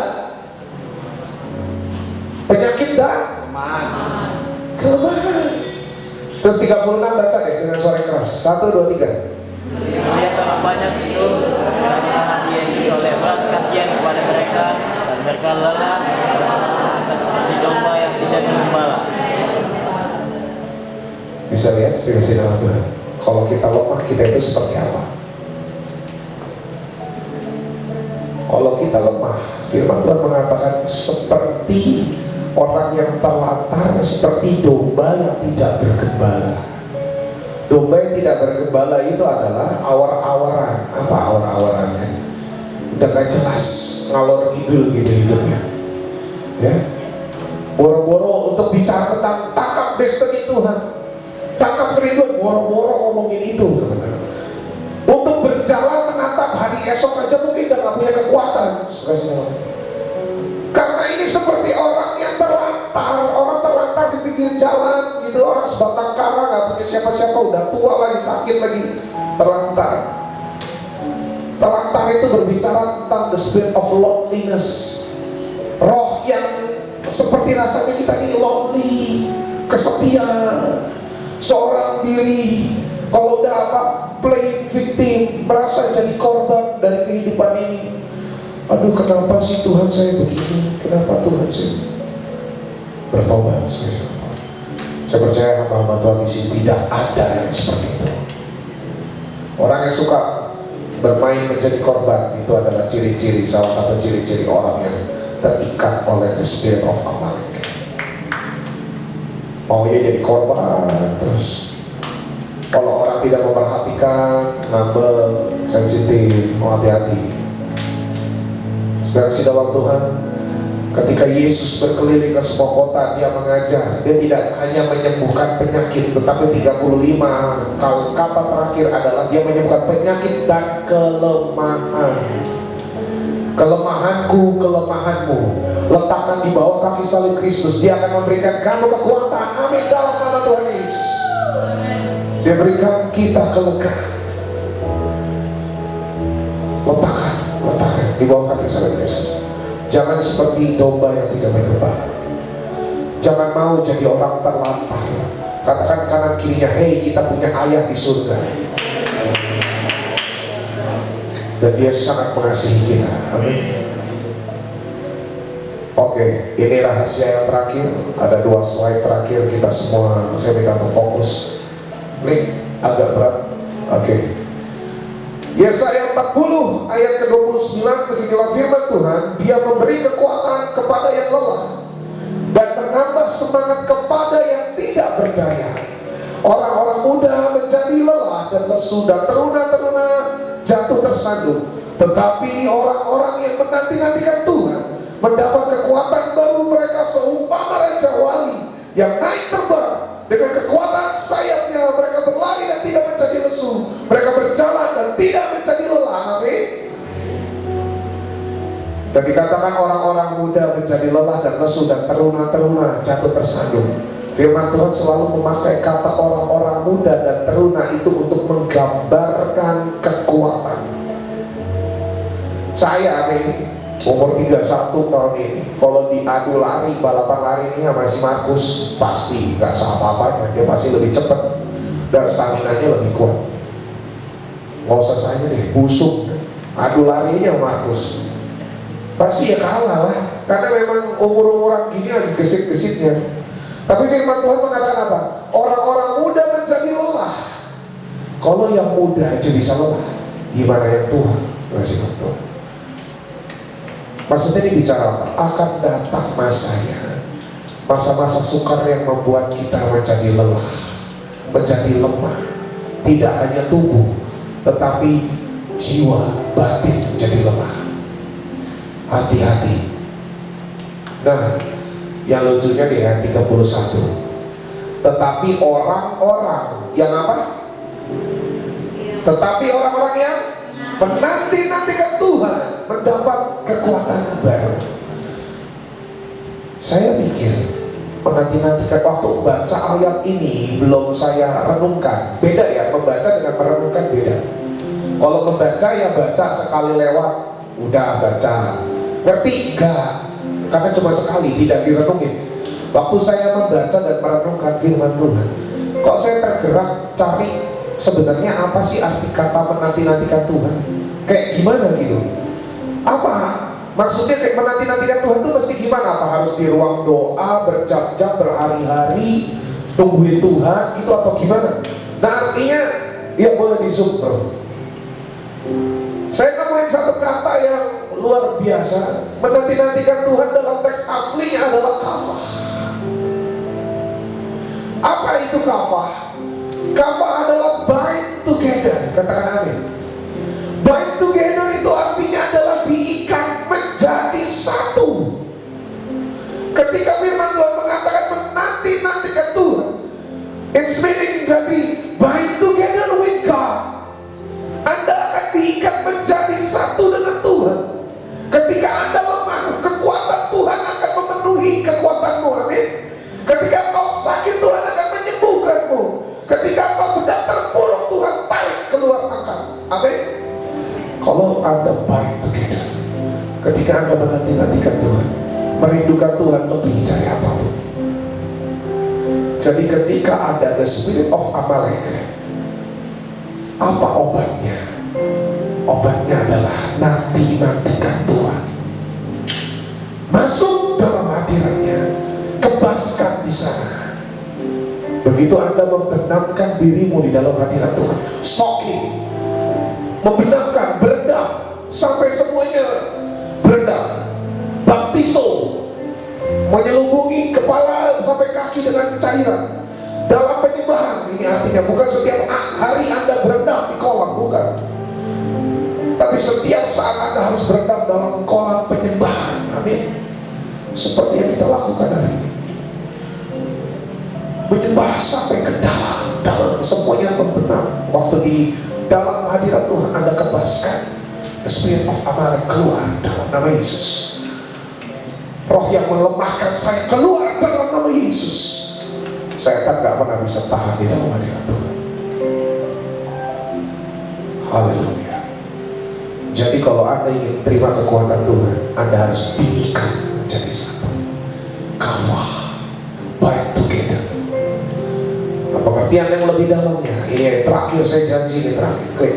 kelemahan. Terus 36 baca deh dengan suara keras. 1, 2, 3. Melihat orang banyak itu, karena hati Yesus oleh belas kasihan kepada mereka, dan mereka lelah dan seperti domba yang tidak digembala. Bisa lihat sini nama Tuhan. Kalau kita lemah, kita itu seperti apa? Kalau kita lemah, firman Tuhan mengatakan seperti orang yang terlantar, seperti domba yang tidak bergembala. Domba yang tidak bergembala itu adalah awar-awaran. Apa awar-awarannya? Udah gak jelas, ngalor ngidul gitu hidupnya. Ya, boro-boro untuk bicara tentang tangkap destiny Tuhan, tangkap kerinduan, boro-boro ngomongin itu, teman-teman. Untuk berjalan menatap hari esok aja mungkin udah gak punya kekuatan, karena ini seperti orang yang terlantar di pinggir jalan gitu, orang sebatang kara, gak punya siapa-siapa, udah tua lagi, sakit lagi, terlantar. Terlantar itu berbicara tentang the spirit of loneliness, roh yang seperti rasanya kita ini lonely, kesepian, seorang diri. Kalau udah apa, playing victim, merasa jadi korban dari kehidupan ini. Aduh, kenapa sih Tuhan saya begini? Kenapa Tuhan saya? Bertobat, saya percaya hamba-hamba Tuhan di sini tidak ada yang seperti itu. Orang yang suka bermain menjadi korban itu adalah ciri-ciri, salah satu ciri-ciri orang yang terikat oleh the spirit of Amalek. Mau ia jadi korban terus. Kalau orang tidak memperhatikan, ngambek, sensitif, mau hati-hati. Saudara si dalam Tuhan, ketika Yesus berkeliling ke semua kota, dia mengajar. Dia tidak hanya menyembuhkan penyakit, tetapi 35 kata terakhir adalah dia menyembuhkan penyakit dan kelemahan. Kelemahanku, kelemahanmu, letakkan di bawah kaki salib Kristus. Dia akan memberikan kamu kekuatan. Amin, dalam nama Tuhan Yesus. Dia berikan kita kelegaan. Letakkan di bawah kaki salib Kristus. Jangan seperti domba yang tidak bergembala. Jangan mau jadi orang terlantar. Katakan kanan kirinya, hei, kita punya ayah di surga, dan dia sangat mengasihi kita. Amin. Oke, ini rahasia yang terakhir. Ada 2 slide terakhir, kita semua saya minta untuk fokus. Ini agak berat. Oke. Yesaya 40 ayat ke-29, beginilah firman Tuhan, dia memberi kekuatan kepada yang lelah dan menambah semangat kepada yang tidak berdaya. Orang-orang muda menjadi lelah dan lesu, dan teruna-teruna jatuh tersandung. Tetapi orang-orang yang menanti-nantikan Tuhan mendapat kekuatan baru. Mereka seumpama raja wali yang naik terbang Dengan kekuatan sayapnya mereka berlari dan tidak menjadi lesu. Mereka berjalan dan tidak menjadi lelah. Amin. Dan dikatakan orang-orang muda menjadi lelah dan lesu, dan teruna-teruna jatuh tersandung. Firman Tuhan selalu memakai kata orang-orang muda dan teruna itu untuk menggambarkan kekuatan. Saya nih umur 31 tahun ini, kalau diadu lari, balapan lari ini sama si Markus, pasti gak salah apa-apanya. Dia pasti lebih cepat dan stamina-nya lebih kuat. Gak usah saya deh, busuk adu larinya Markus, pasti ya kalah lah. Karena memang umur-umuran gini lagi gesit-gesitnya. Tapi firman Tuhan mengatakan apa? Orang-orang muda menjadi lelah. Kalau yang muda aja bisa lelah, gimana yang tua? Kasih Tuhan. Maksudnya ini bicara apa? Akan datang masanya, masa-masa sukar yang membuat kita menjadi lelah, menjadi lemah. Tidak hanya tubuh, tetapi jiwa, batin menjadi lelah. Hati-hati. Nah, yang lucunya di ayat 31, tetapi orang-orang yang apa? Tetapi orang-orang yang menanti-nantikan Tuhan mendapat kekuatan baru. Saya pikir menanti-nantikan, waktu baca ayat ini belum saya renungkan. Beda ya, membaca dengan merenungkan beda. Kalau membaca ya baca sekali lewat, udah baca, ngerti enggak? Karena cuma sekali, tidak direnungin. Waktu saya membaca dan merenungkan firman Tuhan, kok saya tergerak cari sebenarnya apa sih arti kata menanti-nantikan Tuhan? Kayak gimana gitu? Apa maksudnya kayak menanti-nantikan Tuhan itu mesti gimana? Apa harus di ruang doa berjam-jam, berhari-hari tungguin Tuhan gitu atau gimana? Nah artinya ya boleh di zoom bro. Saya nemuin satu kata yang luar biasa. Menanti-nantikan Tuhan dalam teks aslinya adalah kafah. Apa itu kafah? Kafah adalah bind together. Katakan amin. Bind together itu artinya adalah diikat menjadi satu. Ketika firman Tuhan mengatakan menanti-nantikan Tuhan, it's meaning berarti bind together with God. Anda akan diikat menjadi satu dengan Tuhan. Ketika Anda lemah, kekuatan Tuhan akan memenuhi kekuatanmu. Amin. Ketika kau sakit, Tuhan akan menyembuhkanmu. Ketika kau sedang terpuruk, Tuhan tarik keluar angkat. Amin. Kalau Anda bind together, ketika Anda menanti-nantikan Tuhan, merindukan Tuhan lebih dari apapun. Jadi ketika ada the spirit of Amalek, apa obatnya? Obatnya adalah nanti-nantikan Tuhan. Masuk dalam hadiratnya, kebaskan di sana. Begitu Anda membenamkan dirimu di dalam hadirat Tuhan, soking, membenamkan, berendam sampai semuanya berendam, baptiso, menyelubungi kepala sampai kaki dengan cairan. Dalam penyembahan, ini artinya bukan setiap hari Anda berendam di kolam, bukan. Tapi setiap saat Anda harus berendam dalam kolam penyembahan. Amin. Seperti yang kita lakukan hari ini. Menyembah sampai ke dalam semuanya membenam. Waktu di dalam hadirat Tuhan Anda kebaskan, the spirit of Amalek keluar dalam nama Yesus. Roh yang melemahkan saya keluar dalam nama Yesus. Setan gak pernah bisa tahan di dalam hadirat Tuhan. Haleluya. Jadi kalau Anda ingin terima kekuatan Tuhan, Anda harus diikat menjadi satu. Kafah, bind together. Nah, pengertian yang lebih dalamnya, ini yang terakhir, saya janji ini terakhir. Klik.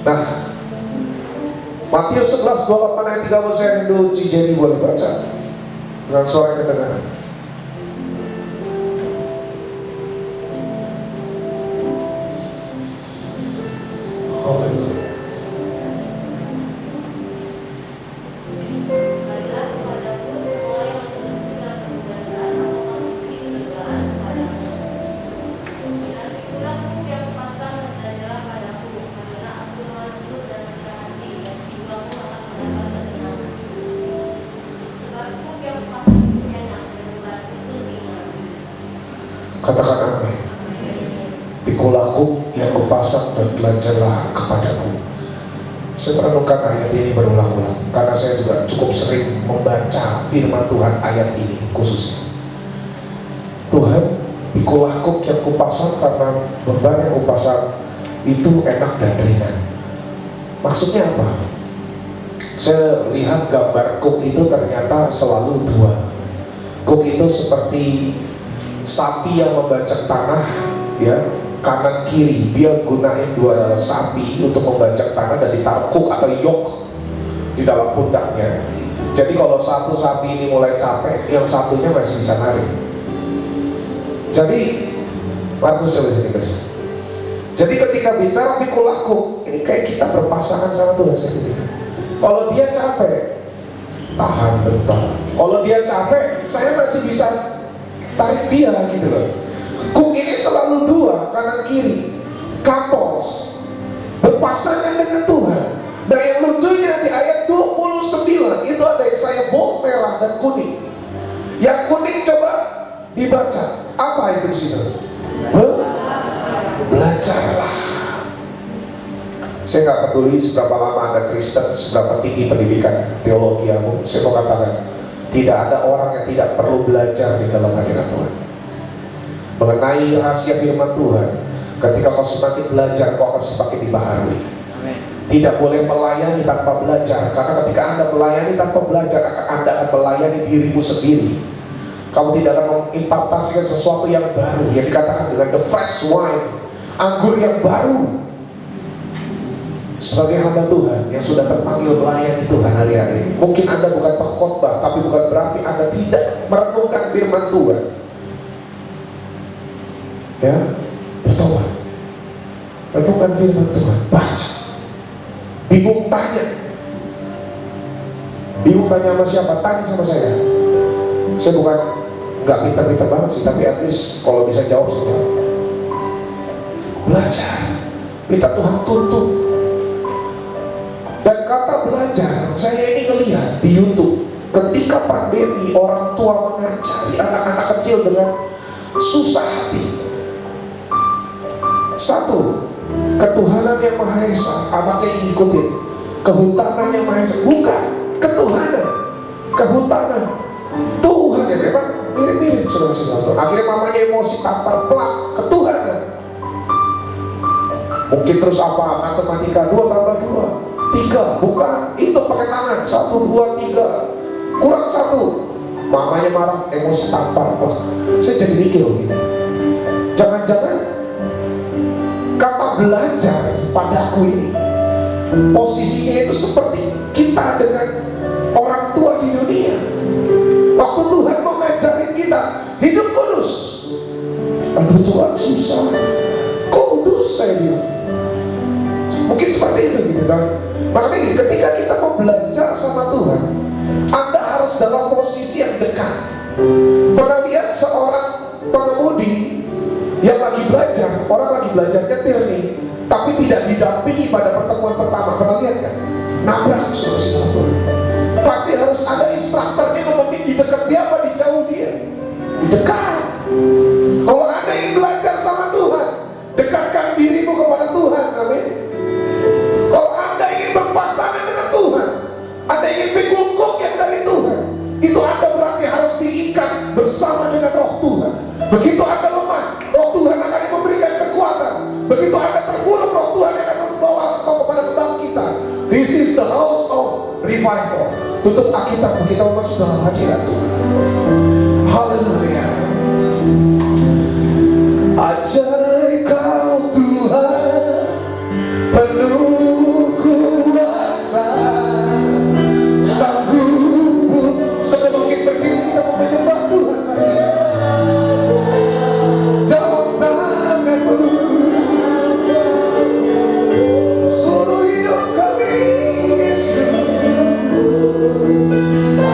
Nah, Matius 11:28 ayat 30, saya rindu Cijeni boleh baca dengan suara kedengaran. Haleluya. Marilah kepadaku semua yang berseru dan bergantar atau memiliki keduaan kepadamu. Dan pikirku yang pasang berjajalah padaku, karena aku lembut dan rendah hati, dan jiwamu akan mendapat ketenangan. Sebab yang pasang itu enak dan kupasang dan belajarlah kepadaku. Saya merenungkan ayat ini berulang-ulang karena saya juga cukup sering membaca firman Tuhan ayat ini khususnya. Tuhan, pikulah kuk yang kupasang karena beban yang kupasang itu enak dan ringan. Maksudnya apa? Saya lihat gambar kuk itu ternyata selalu dua. Kuk itu seperti sapi yang membajak tanah, ya, kanan kiri. Dia gunain dua sapi untuk membajak tanah dan ditaruh kuk atau yok di dalam pundaknya. Jadi kalau satu sapi ini mulai capek, yang satunya masih bisa narik. Jadi Markus coba sini guys. Jadi ketika bicara pikulah kuk, ini kayak kita berpasangan sama Tuhan sendiri. Kalau dia capek, tahan bentar. Kalau dia capek, saya masih bisa tarik dia gitu loh. Kuk ini selalu dua, kanan kiri, kapos, berpasangan dengan Tuhan. Dan yang lucunya di ayat 29 itu ada yang saya bold merah dan kuning. Yang kuning coba dibaca, apa itu di situ? Belajarlah. Saya nggak peduli seberapa lama Anda Kristen, seberapa tinggi pendidikan teologi kamu. Saya mau katakan, tidak ada orang yang tidak perlu belajar di dalam hadirat Tuhan mengenai rahasia firman Tuhan. Ketika kau semakin belajar, kau akan semakin dibaharui. Tidak boleh melayani tanpa belajar, karena ketika Anda melayani tanpa belajar, Anda akan melayani dirimu sendiri. Kamu tidak akan mengimpartasikan sesuatu yang baru, yang dikatakan dengan the fresh wine, anggur yang baru. Sebagai hamba Tuhan yang sudah terpanggil melayani Tuhan hari-hari, mungkin Anda bukan pengkhotbah, tapi bukan berarti Anda tidak merenungkan firman Tuhan. Ya, bertobat, renungkan firman Tuhan, baca. Bingung tanya sama siapa? Tanya sama saya. Saya bukan nggak pintar-pintar banget sih, tapi at least kalau bisa jawab saya jawab. Belajar, minta Tuhan tuntun. Dan kata belajar, saya ini ngelihat di YouTube, ketika pandemi orang tua mengajari anak-anak kecil dengan susah hati. Satu, ketuhanan yang Maha Esa, anaknya ngikutin. Kehutanan yang Maha Esa, bukan ketuhanan, kehutanan. Tuhan yang memang mirip-mirip sudah masih nonton. Akhirnya mamanya emosi tampar plak, ketuhanan. Mungkin terus apa? Matematika 2 tambah 2 3, bukan, itu pakai tangan 1, 2, 3 kurang 1, mamanya marah, emosi tampar. Saya jadi mikir begini, jangan-jangan kata belajar padaku ini posisinya itu seperti kita dengan orang tua di dunia. Waktu Tuhan mau ngajarin kita hidup kudus, aduh Tuhan susah, kudus saya bilang. Mungkin seperti itu gitu kan. Makanya ketika kita mau belajar sama Tuhan, Anda harus dalam posisi yang dekat. Pernah lihat seorang pengemudi yang lagi belajar, orang lagi belajar nyetir nih, tapi tidak didampingi pada pertemuan pertama. Pernah lihat kan? Nabrak saudara-saudara. Pasti harus ada instrukturnya nemenin di dekat dia apa di jauh dia? Di dekat. Kalau Anda ingin belajar sama Tuhan, dekatkan dirimu kepada Tuhan. Amin. Kalau Anda ingin berpasangan dengan Tuhan, Anda ingin pikul kuk yang dari Tuhan, itu Anda berarti harus diikat bersama dengan Roh Tuhan. Begitu Anda lemah, Roh Tuhan akan memberikan kekuatan. Begitu Anda terpuruk, Roh Tuhan akan membawa engkau kepada kebangkitan. This is the house of revival. Tutup Alkitab, kita masuk dalam hadirat Tuhan. Haleluya. Ajaib kau Tuhan, penuh kuasa, sanggup sebelum kita berdiri kita mau menyembah Tuhan. Dalam tanganmu seluruh hidup kami, Yesus,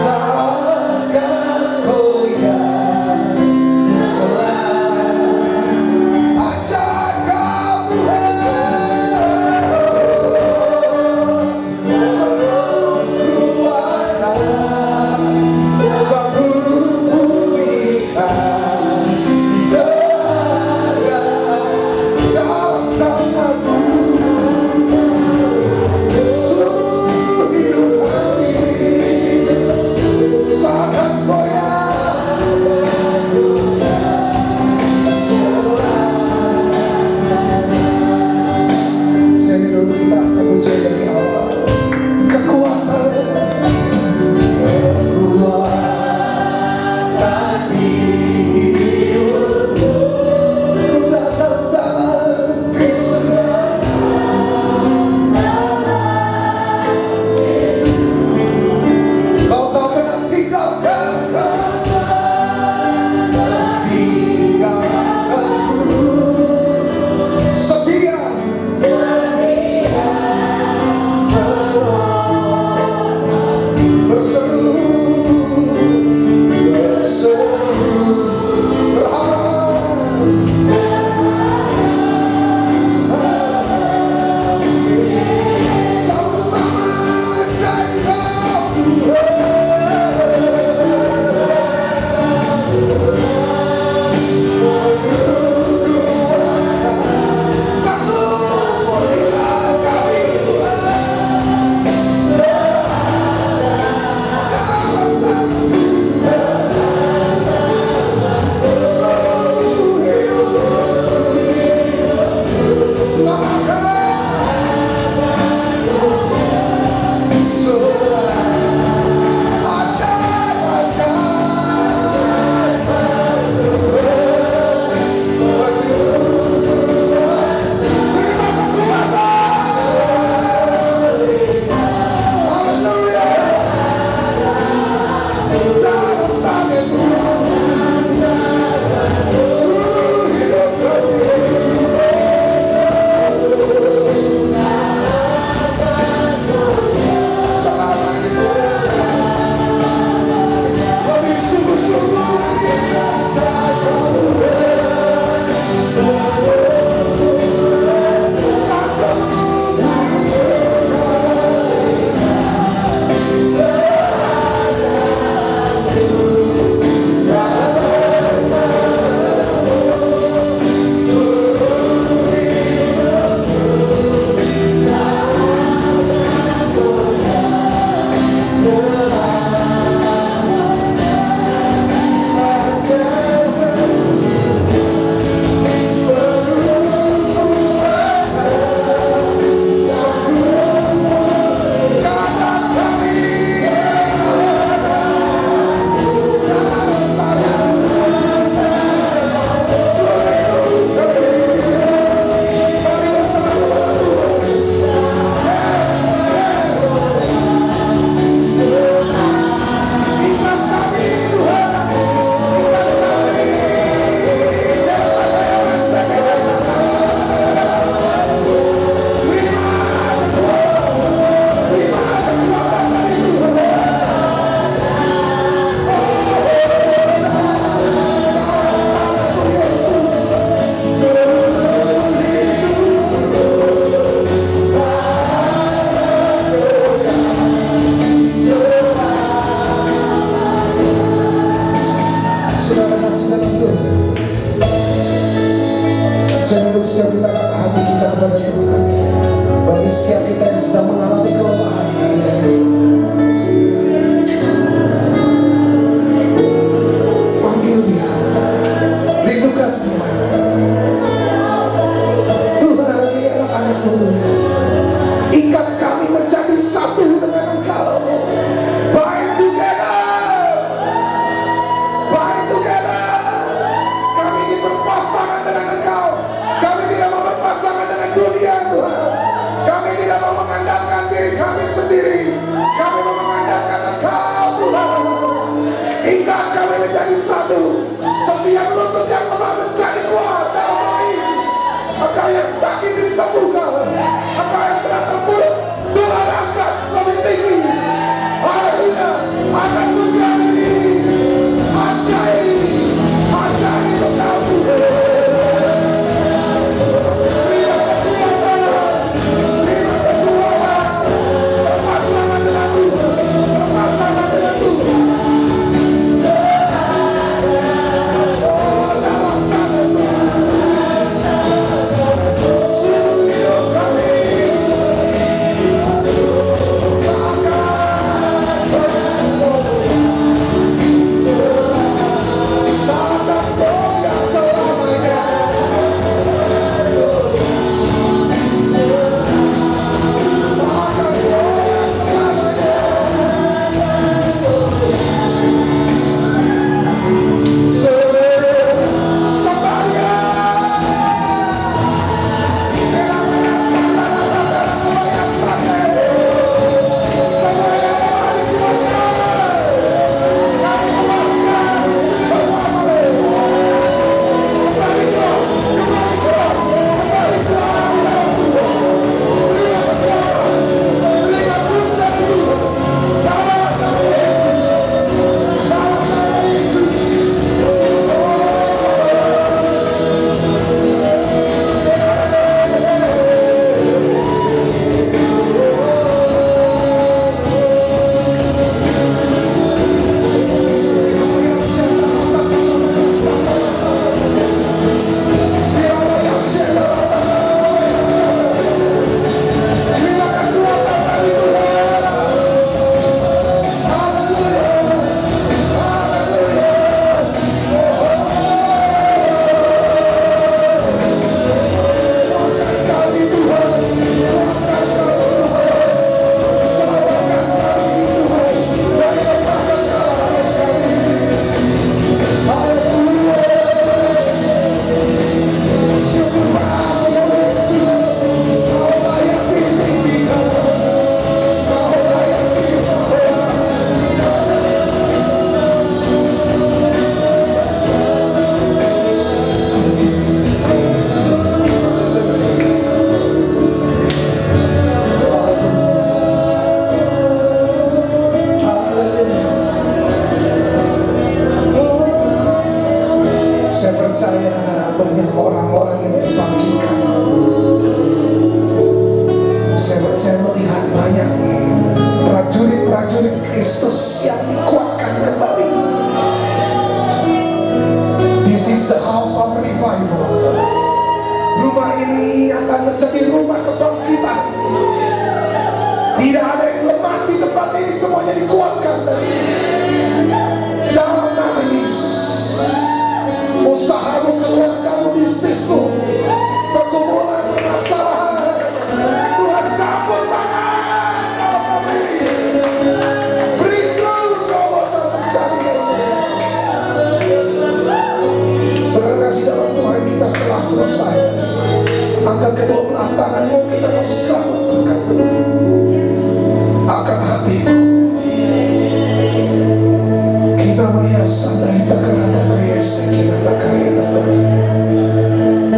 takkan goyah selama diri kami sendiri. Kami mau mengandalkan Engkau Tuhan. Ikat kami menjadi satu. Setiap lutut yang lemah menjadi kuat dalam nama Yesus. Engkau yang sakit disembuhkan. Engkau yang sedang terpuruk, Tuhan angkat lebih tinggi. Haleluya. Akan menjadi ajaib. Ajaib Engkau Tuhan.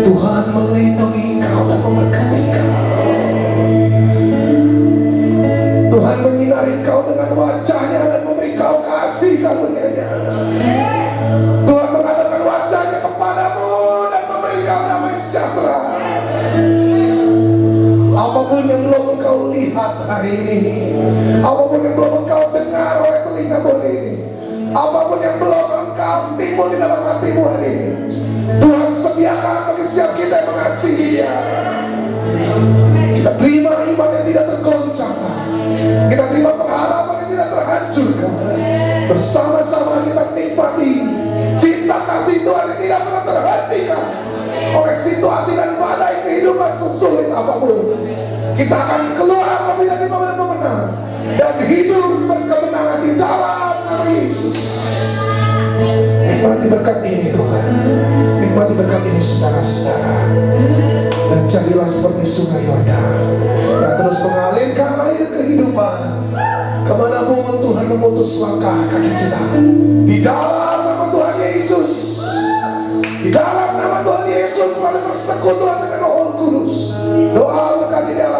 Tuhan melindungi kau dan memberkati kau. Tuhan menyinari kau dengan wajahnya dan memberi kau kasih karunia-Nya. Tuhan mengadakan wajahnya kepadamu dan memberi kau damai sejahtera. Apapun yang belum engkau lihat hari ini, apapun yang belum engkau dengar oleh telingamu hari ini, apapun yang belum engkau timbul di dalam hatimu hari ini, Tuhan sediakan bagi setiap kita yang mengasihi Dia. Kita terima iman yang tidak tergoncangkan, kita terima pengharapan yang tidak terhancurkan. Bersama-sama kita nikmati cinta kasih Tuhan yang tidak pernah terhentikan oleh situasi dan badai kehidupan sesulit apapun. Kita akan keluar lebih dari pemenang dan hidup berkemenangan di dalam nama Yesus. Nikmati berkat ini Tuhan, nikmati berkat ini saudara-saudara, dan jadilah seperti sungai Yordan yang terus mengalirkan air kehidupan Tuhan. Kemanapun Tuhan memutus langkah kaki kita, di dalam nama Tuhan Yesus, di dalam nama Tuhan Yesus, melalui persekutuan dengan Roh Kudus, doa berkati dalam